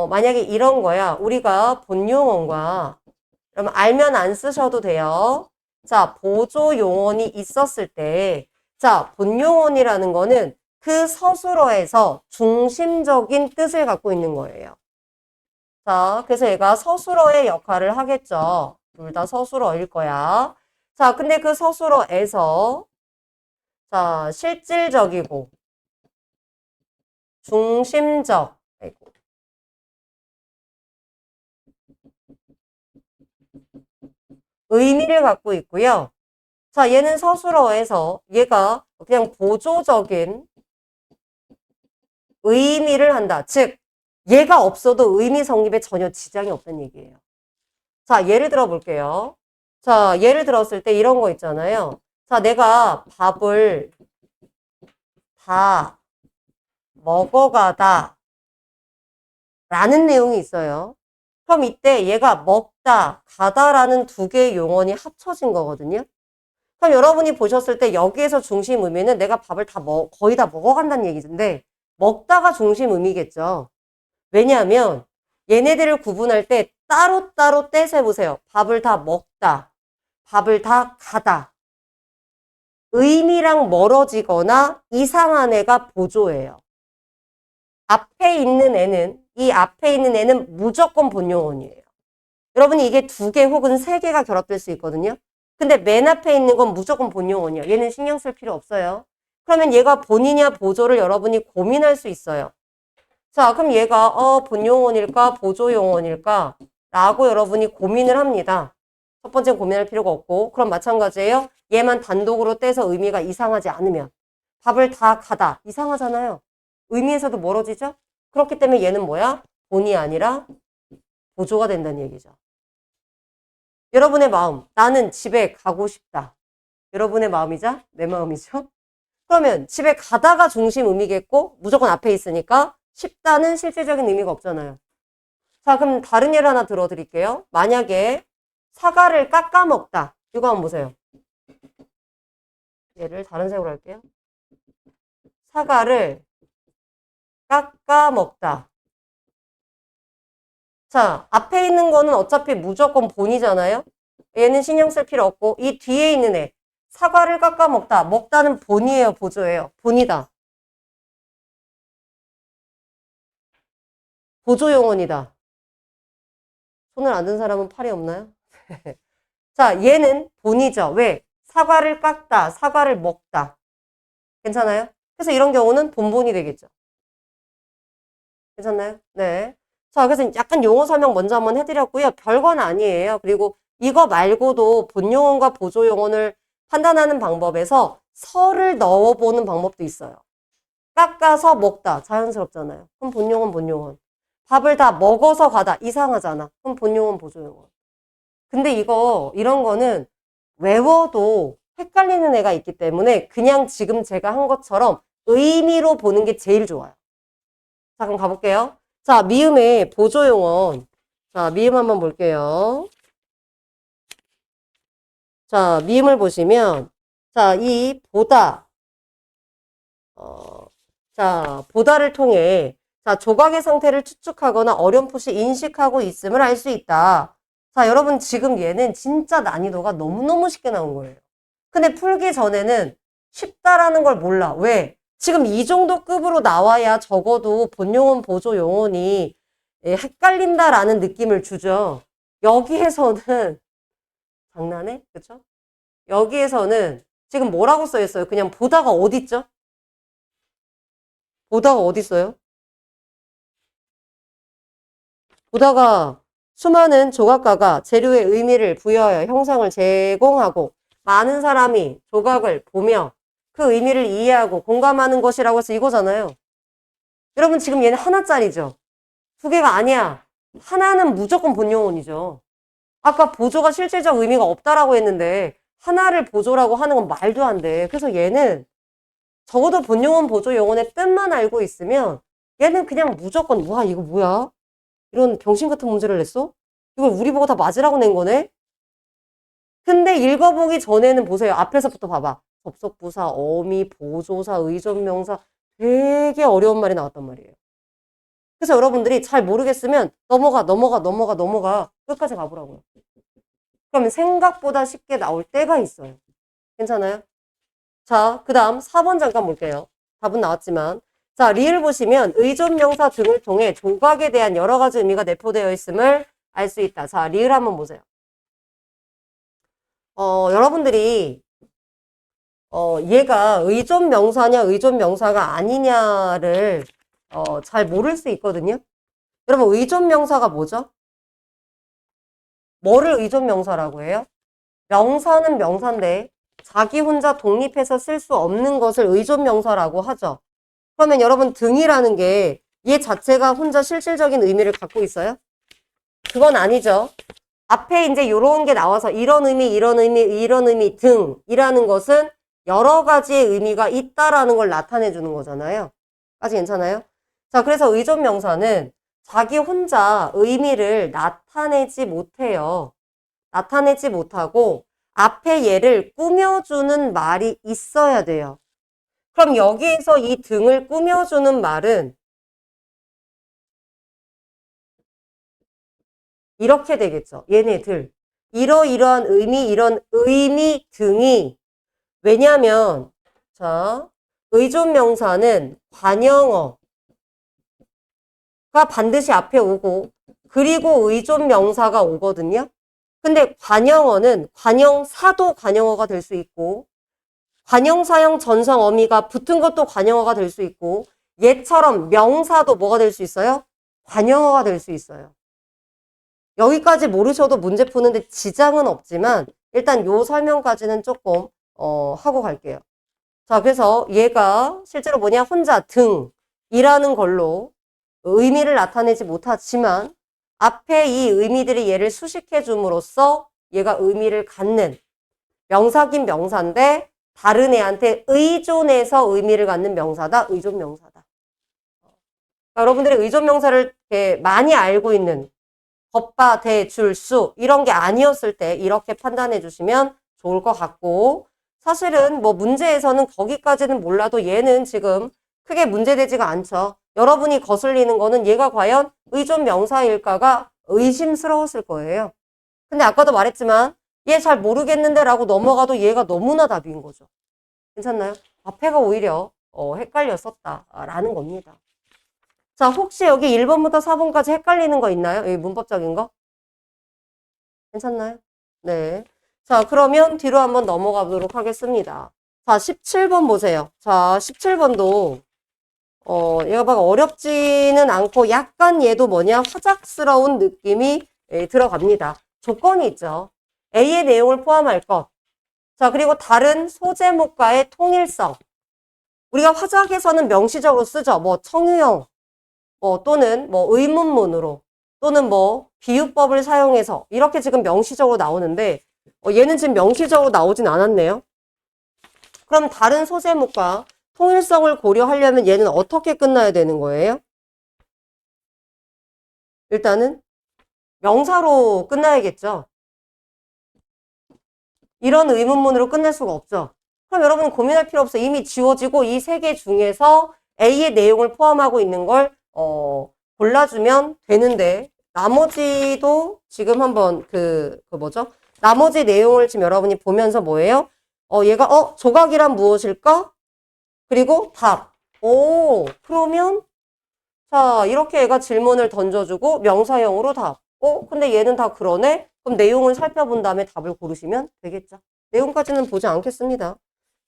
Speaker 1: 만약에 이런 거야. 우리가 본용어과, 그러면 알면 안 쓰셔도 돼요. 자, 보조용언이 있었을 때, 자, 본용언이라는 거는 그 서술어에서 중심적인 뜻을 갖고 있는 거예요. 자, 그래서 얘가 서술어의 역할을 하겠죠. 둘 다 서술어일 거야. 자, 근데 그 서술어에서, 자, 실질적이고, 중심적, 아이고, 의미를 갖고 있고요. 자, 얘는 서술어에서 얘가 그냥 보조적인 의미를 한다. 즉, 얘가 없어도 의미 성립에 전혀 지장이 없다는 얘기예요. 자, 예를 들어 볼게요. 자, 예를 들었을 때 이런 거 있잖아요. 자, 내가 밥을 다 먹어가다 라는 내용이 있어요. 그럼 이때 얘가 먹다, 가다라는 두 개의 용언이 합쳐진 거거든요. 그럼 여러분이 보셨을 때 여기에서 중심 의미는 내가 밥을 거의 다 먹어간다는 얘기인데 먹다가 중심 의미겠죠. 왜냐하면 얘네들을 구분할 때 따로따로 떼서 해보세요. 밥을 다 먹다, 밥을 다 가다. 의미랑 멀어지거나 이상한 애가 보조예요. 앞에 있는 애는, 이 앞에 있는 애는 무조건 본용언이에요. 여러분이 이게 두 개 혹은 세 개가 결합될 수 있거든요. 근데 맨 앞에 있는 건 무조건 본용언이에요. 얘는 신경 쓸 필요 없어요. 그러면 얘가 본이냐 보조를 여러분이 고민할 수 있어요. 자, 그럼 얘가 본용언일까 보조용언일까 라고 여러분이 고민을 합니다. 첫 번째 고민할 필요가 없고, 그럼 마찬가지예요. 얘만 단독으로 떼서 의미가 이상하지 않으면 밥을 다 가다 이상하잖아요. 의미에서도 멀어지죠? 그렇기 때문에 얘는 뭐야? 본이 아니라 보조가 된다는 얘기죠. 여러분의 마음, 나는 집에 가고 싶다. 여러분의 마음이자 내 마음이죠. 그러면 집에 가다가 중심 의미겠고 무조건 앞에 있으니까 싶다는 실질적인 의미가 없잖아요. 자, 그럼 다른 예를 하나 들어드릴게요. 만약에 사과를 깎아 먹다. 이거 한번 보세요. 얘를 다른 색으로 할게요. 사과를 깎아 먹다. 자, 앞에 있는 거는 어차피 무조건 본이잖아요. 얘는 신경 쓸 필요 없고 이 뒤에 있는 애 사과를 깎아 먹다. 먹다는 본이에요, 보조예요? 본이다. 보조용언이다. 손을 안 든 사람은 팔이 없나요? 자, 얘는 본이죠. 왜? 사과를 깎다, 사과를 먹다. 괜찮아요? 그래서 이런 경우는 본본이 되겠죠. 괜찮나요? 네. 자, 그래서 약간 용어 설명 먼저 한번 해드렸고요. 별건 아니에요. 그리고 이거 말고도 본용언과 보조용언을 판단하는 방법에서 설을 넣어보는 방법도 있어요. 깎아서 먹다. 자연스럽잖아요. 그럼 본용언, 본용언. 밥을 다 먹어서 가다. 이상하잖아. 그럼 본용언, 보조용언. 근데 이런 거는 외워도 헷갈리는 애가 있기 때문에 그냥 지금 제가 한 것처럼 의미로 보는 게 제일 좋아요. 자, 그럼 가볼게요. 자, 미음의 보조용언. 자, 미음 한번 볼게요. 자, 미음을 보시면, 자, 이 보다, 자, 보다를 통해, 자, 조각의 상태를 추측하거나 어렴풋이 인식하고 있음을 알 수 있다. 자, 여러분, 지금 얘는 진짜 난이도가 너무너무 쉽게 나온 거예요. 근데 풀기 전에는 쉽다라는 걸 몰라. 왜? 지금 이 정도 급으로 나와야 적어도 본용언, 보조용언이 헷갈린다라는 느낌을 주죠. 여기에서는 장난해? 그쵸? 여기에서는 지금 뭐라고 써 있어요? 그냥 보다가 어딨죠? 보다가 어딨어요? 보다가 수많은 조각가가 재료의 의미를 부여하여 형상을 제공하고 많은 사람이 조각을 보며 그 의미를 이해하고 공감하는 것이라고 해서 이거잖아요. 여러분 지금 얘는 하나짜리죠. 두 개가 아니야. 하나는 무조건 본용언이죠. 아까 보조가 실질적 의미가 없다라고 했는데 하나를 보조라고 하는 건 말도 안 돼. 그래서 얘는 적어도 본용언, 보조용언의 뜻만 알고 있으면 얘는 그냥 무조건 와 이거 뭐야? 이런 병신 같은 문제를 냈어? 이걸 우리 보고 다 맞으라고 낸 거네? 근데 읽어보기 전에는 보세요. 앞에서부터 봐봐. 접속부사, 어미, 보조사, 의존명사 되게 어려운 말이 나왔단 말이에요. 그래서 여러분들이 잘 모르겠으면 넘어가 끝까지 가보라고요. 그러면 생각보다 쉽게 나올 때가 있어요. 괜찮아요? 자, 그 다음 4번 잠깐 볼게요. 답은 나왔지만. 자, 리을 보시면 의존명사 등을 통해 조각에 대한 여러 가지 의미가 내포되어 있음을 알 수 있다. 자, 리을 한번 보세요. 여러분들이 얘가 의존명사냐 의존명사가 아니냐를 잘 모를 수 있거든요. 여러분 의존명사가 뭐죠? 뭐를 의존명사라고 해요? 명사는 명사인데 자기 혼자 독립해서 쓸 수 없는 것을 의존명사라고 하죠. 그러면 여러분 등이라는 게 얘 자체가 혼자 실질적인 의미를 갖고 있어요? 그건 아니죠. 앞에 이제 요런 게 나와서 이런 의미, 이런 의미, 이런 의미 등이라는 것은 여러 가지의 의미가 있다라는 걸 나타내 주는 거잖아요. 까지 괜찮아요? 자, 그래서 의존명사는 자기 혼자 의미를 나타내지 못해요. 나타내지 못하고 앞에 얘를 꾸며주는 말이 있어야 돼요. 그럼 여기에서 이 등을 꾸며주는 말은 이렇게 되겠죠. 얘네들. 이러이러한 의미, 이런 의미 등이 왜냐면 자, 의존명사는 관형어가 반드시 앞에 오고 그리고 의존명사가 오거든요. 근데 관형어는 관형사도 관형어가 될 수 있고 관형사형 전성 어미가 붙은 것도 관형어가 될 수 있고 얘처럼 명사도 뭐가 될 수 있어요? 관형어가 될 수 있어요. 여기까지 모르셔도 문제 푸는데 지장은 없지만 일단 요 설명까지는 조금 하고 갈게요. 자, 그래서 얘가 실제로 뭐냐? 혼자 등이라는 걸로 의미를 나타내지 못하지만 앞에 이 의미들이 얘를 수식해 줌으로써 얘가 의미를 갖는 명사긴 명사인데 다른 애한테 의존해서 의미를 갖는 명사다. 의존명사다. 여러분들이 의존명사를 이렇게 많이 알고 있는 겉바, 대, 줄, 수 이런 게 아니었을 때 이렇게 판단해 주시면 좋을 것 같고 사실은 뭐 문제에서는 거기까지는 몰라도 얘는 지금 크게 문제되지가 않죠. 여러분이 거슬리는 거는 얘가 과연 의존명사일까가 의심스러웠을 거예요. 근데 아까도 말했지만 얘 잘 모르겠는데 라고 넘어가도 얘가 너무나 답인 거죠. 괜찮나요? 앞에가 오히려 헷갈렸었다 라는 겁니다. 자, 혹시 여기 1번부터 4번까지 헷갈리는 거 있나요? 여기 문법적인 거? 괜찮나요? 네. 자, 그러면 뒤로 한번 넘어가 보도록 하겠습니다. 자, 17번 보세요. 자, 17번도 얘가 막 어렵지는 않고 약간 얘도 뭐냐? 화작스러운 느낌이 들어갑니다. 조건이 있죠. A의 내용을 포함할 것. 자, 그리고 다른 소제목과의 통일성. 우리가 화작에서는 명시적으로 쓰죠. 뭐 청유형, 또는 뭐 의문문으로, 또는 뭐 비유법을 사용해서 이렇게 지금 명시적으로 나오는데 얘는 지금 명시적으로 나오진 않았네요. 그럼 다른 소제목과 통일성을 고려하려면 얘는 어떻게 끝나야 되는 거예요? 일단은 명사로 끝나야겠죠. 이런 의문문으로 끝낼 수가 없죠. 그럼 여러분 고민할 필요 없어요. 이미 지워지고 이 세 개 중에서 A의 내용을 포함하고 있는 걸 골라주면 되는데 나머지도 지금 한번 뭐죠? 나머지 내용을 지금 여러분이 보면서 뭐예요? 얘가 조각이란 무엇일까? 그리고 답. 오, 그러면 자, 이렇게 얘가 질문을 던져주고 명사형으로 답. 근데 얘는 다 그러네? 그럼 내용을 살펴본 다음에 답을 고르시면 되겠죠. 내용까지는 보지 않겠습니다.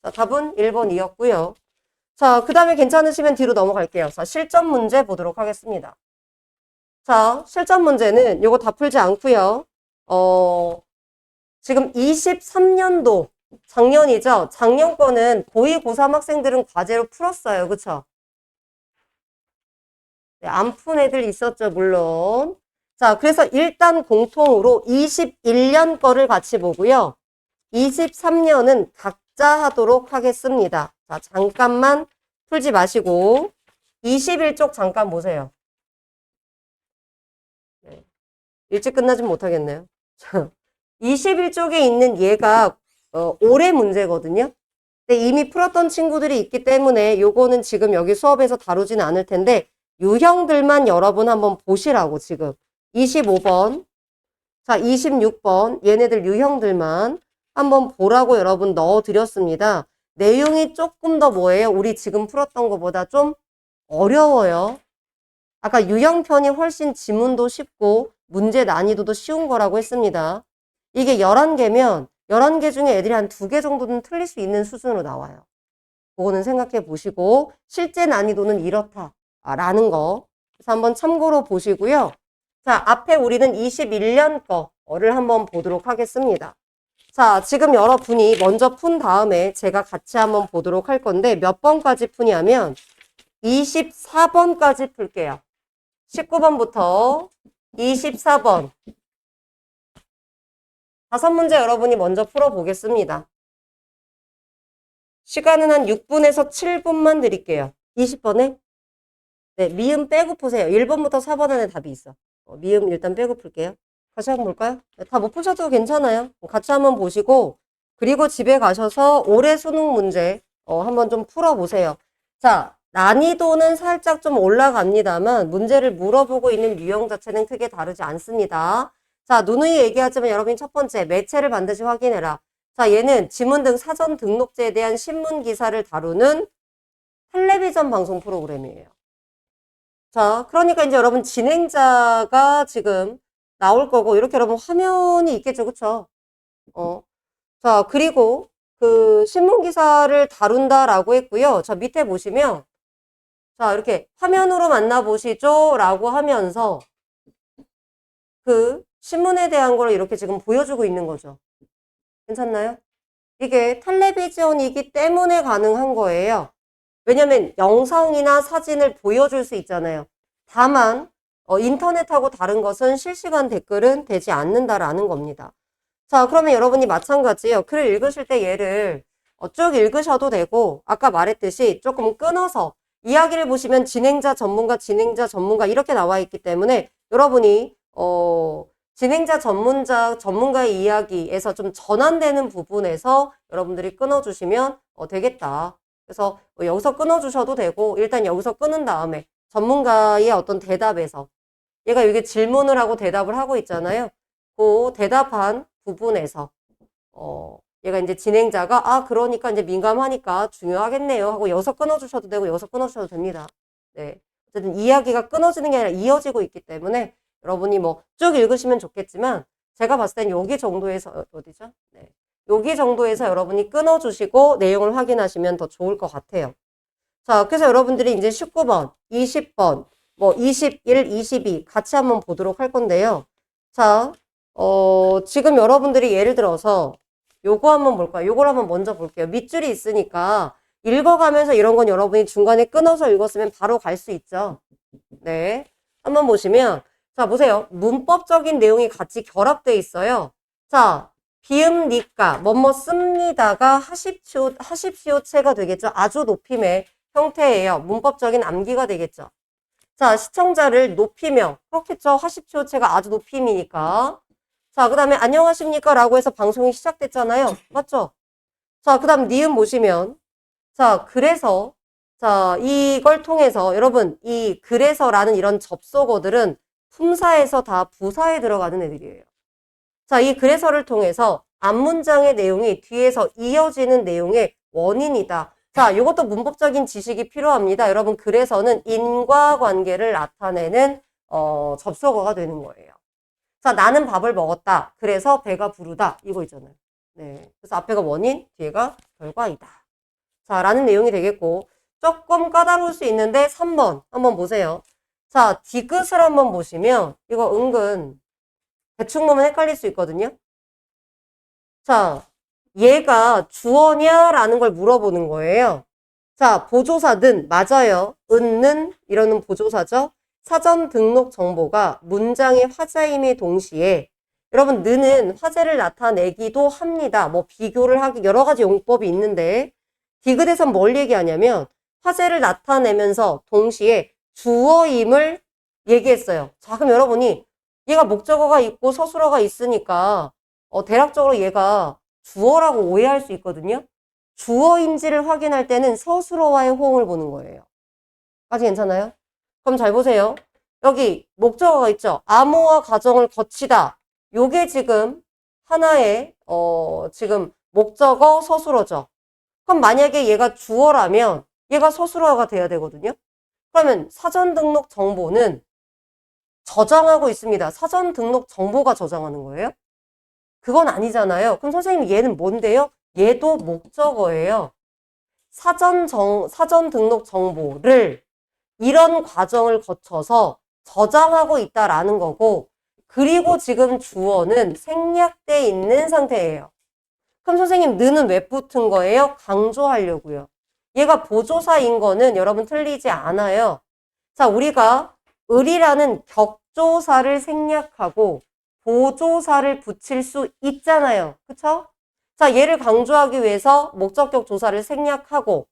Speaker 1: 자, 답은 1번이었고요. 자, 그 다음에 괜찮으시면 뒤로 넘어갈게요. 자, 실전 문제 보도록 하겠습니다. 자, 실전 문제는 요거 다 풀지 않고요. 지금 23년도 작년이죠. 작년 거는 고2, 고3 학생들은 과제로 풀었어요. 그쵸? 네, 안 푼 애들 있었죠, 물론. 자, 그래서 일단 공통으로 21년 거를 같이 보고요. 23년은 각자 하도록 하겠습니다. 자, 잠깐만 풀지 마시고 21쪽 잠깐 보세요. 네, 일찍 끝나진 못하겠네요. 21쪽에 있는 얘가 올해 문제거든요. 근데 이미 풀었던 친구들이 있기 때문에 요거는 지금 여기 수업에서 다루지는 않을 텐데 유형들만 여러분 한번 보시라고 지금. 25번, 자 26번 얘네들 유형들만 한번 보라고 여러분 넣어드렸습니다. 내용이 조금 더 뭐예요? 우리 지금 풀었던 것보다 좀 어려워요. 아까 유형편이 훨씬 지문도 쉽고 문제 난이도도 쉬운 거라고 했습니다. 이게 11개면 11개 중에 애들이 한 2개 정도는 틀릴 수 있는 수준으로 나와요. 그거는 생각해 보시고 실제 난이도는 이렇다라는 거. 그래서 한번 참고로 보시고요. 자, 앞에 우리는 21년 거를 한번 보도록 하겠습니다. 자, 지금 여러분이 먼저 푼 다음에 제가 같이 한번 보도록 할 건데 몇 번까지 푸냐면 24번까지 풀게요. 19번부터 24번. 5문제 여러분이 먼저 풀어보겠습니다. 시간은 한 6분에서 7분만 드릴게요. 20번에? 네, 미음 빼고 푸세요. 1번부터 4번 안에 답이 있어. 미음 일단 빼고 풀게요. 같이 한번 볼까요? 네, 다 못 푸셔도 괜찮아요. 같이 한번 보시고 그리고 집에 가셔서 올해 수능 문제 한번 좀 풀어보세요. 자, 난이도는 살짝 좀 올라갑니다만 문제를 물어보고 있는 유형 자체는 크게 다르지 않습니다. 자, 누누이 얘기하지만 여러분이 첫 번째 매체를 반드시 확인해라. 자, 얘는 지문 등 사전 등록제에 대한 신문 기사를 다루는 텔레비전 방송 프로그램이에요. 자, 그러니까 이제 여러분 진행자가 지금 나올 거고 이렇게 여러분 화면이 있겠죠, 그쵸? 자, 그리고 그 신문 기사를 다룬다라고 했고요. 자, 밑에 보시면 자, 이렇게 화면으로 만나보시죠 라고 하면서 그 신문에 대한 걸 이렇게 지금 보여주고 있는 거죠. 괜찮나요? 이게 텔레비전이기 때문에 가능한 거예요. 왜냐면 영상이나 사진을 보여줄 수 있잖아요. 다만 인터넷하고 다른 것은 실시간 댓글은 되지 않는다라는 겁니다. 자, 그러면 여러분이 마찬가지예요. 글을 읽으실 때 얘를 쭉 읽으셔도 되고 아까 말했듯이 조금 끊어서 이야기를 보시면 진행자, 전문가 이렇게 나와 있기 때문에 여러분이 진행자, 전문가의 이야기에서 좀 전환되는 부분에서 여러분들이 끊어주시면 되겠다. 그래서 여기서 끊어주셔도 되고 일단 여기서 끊은 다음에 전문가의 어떤 대답에서 얘가 이게 질문을 하고 대답을 하고 있잖아요. 그 대답한 부분에서 얘가 이제 진행자가 그러니까 이제 민감하니까 중요하겠네요 하고 여기서 끊어주셔도 되고 여기서 끊어주셔도 됩니다. 네. 어쨌든 이야기가 끊어지는 게 아니라 이어지고 있기 때문에 여러분이 뭐 쭉 읽으시면 좋겠지만 제가 봤을 땐 여기 정도에서 어디죠? 네. 여기 정도에서 여러분이 끊어주시고 내용을 확인하시면 더 좋을 것 같아요. 자, 그래서 여러분들이 이제 19번, 20번, 뭐 21, 22 같이 한번 보도록 할 건데요. 자, 지금 여러분들이 예를 들어서 요거 한번 볼까요? 요걸 한번 먼저 볼게요. 밑줄이 있으니까 읽어가면서 이런 건 여러분이 중간에 끊어서 읽었으면 바로 갈 수 있죠. 네. 한번 보시면 자, 보세요. 문법적인 내용이 같이 결합되어 있어요. 자, 비읍니까 뭐뭐 씁니다가 하십시오체가 되겠죠. 아주 높임의 형태예요. 문법적인 암기가 되겠죠. 자, 시청자를 높이며 그렇겠죠. 하십시오체가 아주 높임이니까. 자, 그 다음에 안녕하십니까 라고 해서 방송이 시작됐잖아요. 맞죠? 자, 그 다음 니은 보시면 자, 그래서 자, 이걸 통해서 여러분 이 그래서라는 이런 접속어들은 품사에서 다 부사에 들어가는 애들이에요. 자, 이 그래서를 통해서 앞문장의 내용이 뒤에서 이어지는 내용의 원인이다. 자, 이것도 문법적인 지식이 필요합니다. 여러분, 그래서는 인과관계를 나타내는 접속어가 되는 거예요. 자, 나는 밥을 먹었다. 그래서 배가 부르다. 이거 있잖아요. 네. 그래서 앞에가 원인, 뒤에가 결과이다. 자, 라는 내용이 되겠고, 조금 까다로울 수 있는데 3번 한번 보세요. 자, 디귿을 한번 보시면 이거 은근 대충 보면 헷갈릴 수 있거든요. 자, 얘가 주어냐라는 걸 물어보는 거예요. 자, 보조사는 맞아요. 은는 이러는 보조사죠. 사전 등록 정보가 문장의 화자임의 동시에 여러분 는은 화제를 나타내기도 합니다. 뭐 비교를 하기 여러 가지 용법이 있는데 디귿에선 뭘 얘기하냐면 화제를 나타내면서 동시에 주어임을 얘기했어요. 자, 그럼 여러분이 얘가 목적어가 있고 서술어가 있으니까 대략적으로 얘가 주어라고 오해할 수 있거든요. 주어인지를 확인할 때는 서술어와의 호응을 보는 거예요. 까지 괜찮아요? 그럼 잘 보세요. 여기 목적어가 있죠. 암호화 과정을 거치다. 요게 지금 하나의 지금 목적어 서술어죠. 그럼 만약에 얘가 주어라면 얘가 서술어가 돼야 되거든요. 그러면 사전 등록 정보는 저장하고 있습니다. 사전 등록 정보가 저장하는 거예요? 그건 아니잖아요. 그럼 선생님 얘는 뭔데요? 얘도 목적어예요. 사전 등록 정보를 이런 과정을 거쳐서 저장하고 있다라는 거고, 그리고 지금 주어는 생략돼 있는 상태예요. 그럼 선생님 느는 왜 붙은 거예요? 강조하려고요. 얘가 보조사인 거는 여러분 틀리지 않아요. 자, 우리가 을이라는 격조사를 생략하고 보조사를 붙일 수 있잖아요. 그쵸? 자, 얘를 강조하기 위해서 목적격 조사를 생략하고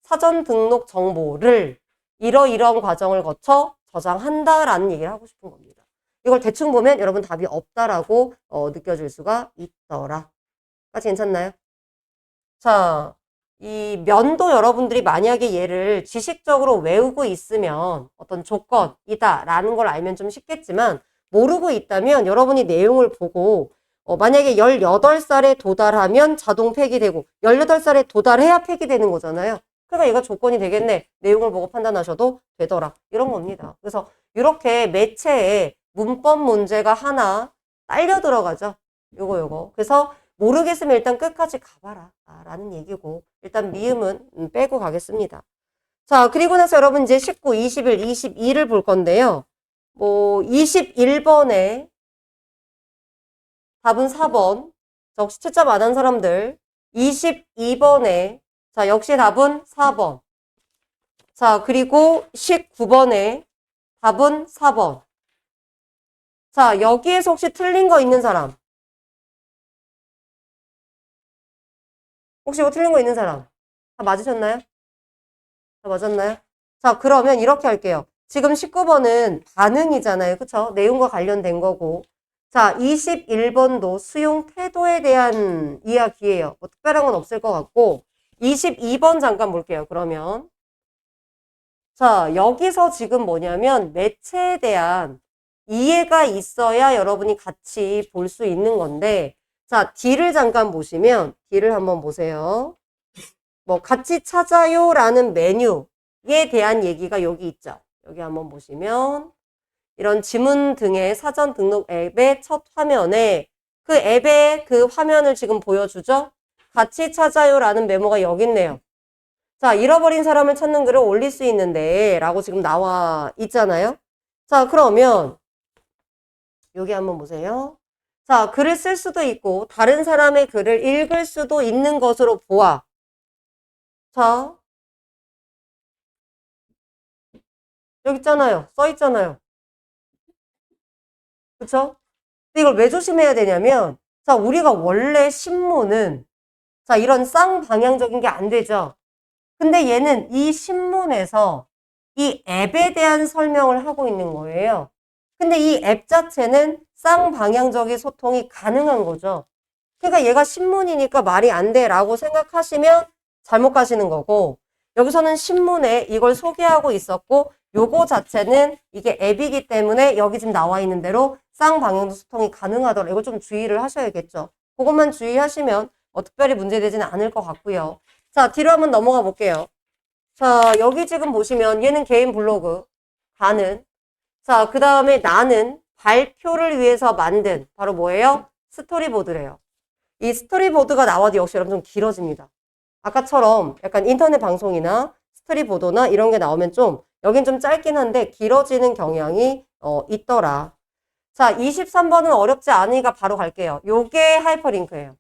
Speaker 1: 사전 등록 정보를 이러이러한 과정을 거쳐 저장한다라는 얘기를 하고 싶은 겁니다. 이걸 대충 보면 여러분 답이 없다라고 느껴질 수가 있더라. 까지 괜찮나요? 자, 이 면도 여러분들이 만약에 얘를 지식적으로 외우고 있으면 어떤 조건이다 라는 걸 알면 좀 쉽겠지만 모르고 있다면 여러분이 내용을 보고 만약에 18살에 도달하면 자동 폐기되고 18살에 도달해야 폐기되는 거잖아요. 그러니까 얘가 조건이 되겠네. 내용을 보고 판단하셔도 되더라. 이런 겁니다. 그래서 이렇게 매체에 문법 문제가 하나 딸려 들어가죠. 요거. 그래서 모르겠으면 일단 끝까지 가봐라. 라는 얘기고, 일단 미음은 빼고 가겠습니다. 자, 그리고 나서 여러분 이제 19, 21, 22를 볼 건데요. 21번에 답은 4번. 자, 혹시 채점 안 한 사람들. 22번에, 자, 역시 답은 4번. 자, 그리고 19번에 답은 4번. 자, 여기에서 혹시 틀린 거 있는 사람? 혹시 이거 틀린 거 있는 사람? 다 맞으셨나요? 다 맞았나요? 자, 그러면 이렇게 할게요. 지금 19번은 반응이잖아요. 그쵸? 내용과 관련된 거고. 자, 21번도 수용 태도에 대한 이야기예요. 뭐 특별한 건 없을 것 같고. 22번 잠깐 볼게요. 그러면. 자, 여기서 지금 뭐냐면 매체에 대한 이해가 있어야 여러분이 같이 볼 수 있는 건데, 자, D를 잠깐 보시면, D를 한번 보세요. 뭐, 같이 찾아요 라는 메뉴에 대한 얘기가 여기 있죠. 여기 한번 보시면, 이런 지문 등의 사전 등록 앱의 첫 화면에 그 앱의 그 화면을 지금 보여주죠? 같이 찾아요 라는 메모가 여기 있네요. 자, 잃어버린 사람을 찾는 글을 올릴 수 있는데 라고 지금 나와 있잖아요. 자, 그러면 여기 한번 보세요. 자, 글을 쓸 수도 있고 다른 사람의 글을 읽을 수도 있는 것으로 보아. 자, 여기 있잖아요. 써 있잖아요. 그쵸? 근데 이걸 왜 조심해야 되냐면, 자, 우리가 원래 신문은, 자, 이런 쌍방향적인 게 안 되죠. 근데 얘는 이 신문에서 이 앱에 대한 설명을 하고 있는 거예요. 근데 이 앱 자체는 쌍방향적인 소통이 가능한 거죠. 그러니까 얘가 신문이니까 말이 안 돼라고 생각하시면 잘못 가시는 거고, 여기서는 신문에 이걸 소개하고 있었고 요거 자체는 이게 앱이기 때문에 여기 지금 나와 있는 대로 쌍방향도 소통이 가능하더라. 이걸 좀 주의를 하셔야겠죠. 그것만 주의하시면 특별히 문제되지는 않을 것 같고요. 자, 뒤로 한번 넘어가 볼게요. 자, 여기 지금 보시면 얘는 개인 블로그, 가는. 자, 그 다음에 나는 발표를 위해서 만든 바로 뭐예요? 스토리보드래요. 이 스토리보드가 나와도 역시 여러분 좀 길어집니다. 아까처럼 약간 인터넷 방송이나 스토리보드나 이런 게 나오면 좀 여긴 좀 짧긴 한데 길어지는 경향이 있더라. 자, 23번은 어렵지 않으니까 바로 갈게요. 요게 하이퍼링크예요.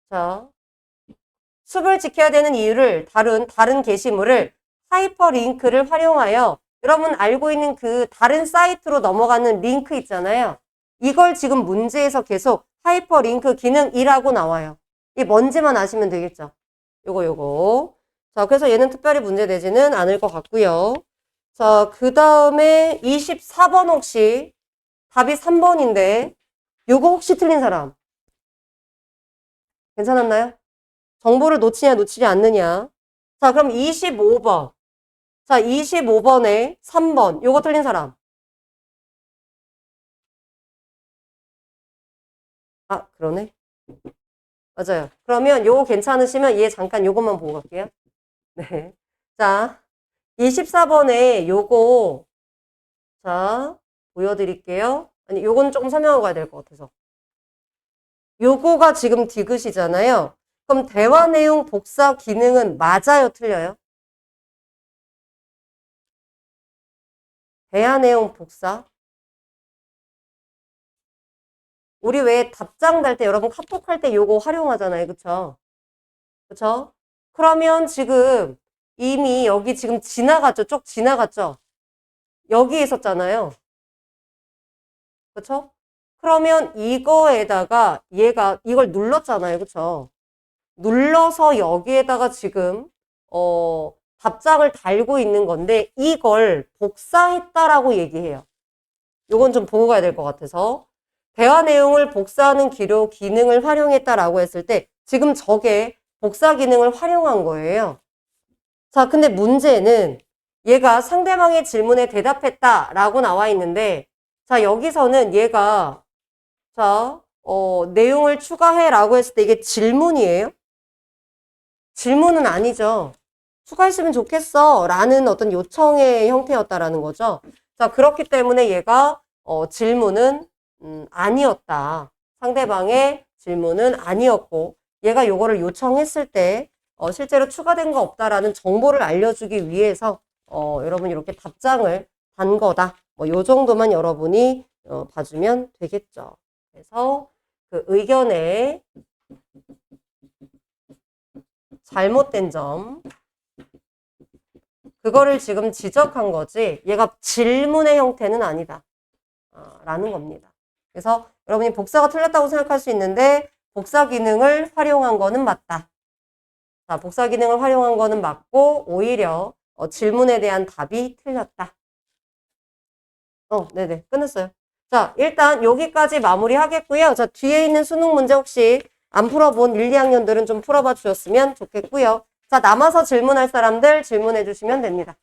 Speaker 1: 자, 숲을 지켜야 되는 이유를 다른 게시물을 하이퍼링크를 활용하여 여러분 알고 있는 그 다른 사이트로 넘어가는 링크 있잖아요. 이걸 지금 문제에서 계속 하이퍼링크 기능이라고 나와요. 이 뭔지만 아시면 되겠죠. 요거. 자, 그래서 얘는 특별히 문제되지는 않을 것 같고요. 자, 그 다음에 24번 혹시 답이 3번인데 요거 혹시 틀린 사람 괜찮았나요? 정보를 놓치냐 놓치지 않느냐. 자, 그럼 25번. 자, 25번에 3번. 요거 틀린 사람. 아, 그러네. 맞아요. 그러면 요거 괜찮으시면 얘 잠깐 요것만 보고 갈게요. 네. 자, 24번에 요거, 자, 보여드릴게요. 아니, 요건 조금 설명하고 가야 될 것 같아서. 요거가 지금 디귿이잖아요. 그럼 대화 내용 복사 기능은 맞아요, 틀려요? 대화 내용 복사. 우리 왜 답장 달 때 여러분 카톡 할 때 요거 활용하잖아요. 그쵸? 그쵸? 그러면 지금 이미 여기 지금 지나갔죠? 쭉 지나갔죠? 여기 있었잖아요. 그쵸? 그러면 이거에다가 얘가 이걸 눌렀잖아요. 그쵸? 눌러서 여기에다가 지금 답장을 달고 있는 건데 이걸 복사했다라고 얘기해요. 요건 좀 보고 가야 될 것 같아서 대화 내용을 복사하는 기능을 활용했다라고 했을 때 지금 저게 복사 기능을 활용한 거예요. 자, 근데 문제는 얘가 상대방의 질문에 대답했다라고 나와 있는데 자, 여기서는 얘가 자, 내용을 추가해라고 했을 때 이게 질문이에요? 질문은 아니죠. 추가했으면 좋겠어 라는 어떤 요청의 형태였다라는 거죠. 자, 그렇기 때문에 얘가 질문은 아니었다. 상대방의 질문은 아니었고 얘가 요거를 요청했을 때 실제로 추가된 거 없다라는 정보를 알려주기 위해서 여러분이 이렇게 답장을 단 거다. 뭐 요 정도만 여러분이 봐주면 되겠죠. 그래서 그 의견에 잘못된 점 그거를 지금 지적한 거지 얘가 질문의 형태는 아니다 라는 겁니다. 그래서 여러분이 복사가 틀렸다고 생각할 수 있는데 복사 기능을 활용한 거는 맞다. 자, 복사 기능을 활용한 거는 맞고 오히려 질문에 대한 답이 틀렸다. 네네 끝났어요. 자, 일단 여기까지 마무리 하겠고요. 자, 뒤에 있는 수능 문제 혹시 안 풀어본 1, 2학년들은 좀 풀어봐 주셨으면 좋겠고요. 자, 남아서 질문할 사람들 질문해 주시면 됩니다.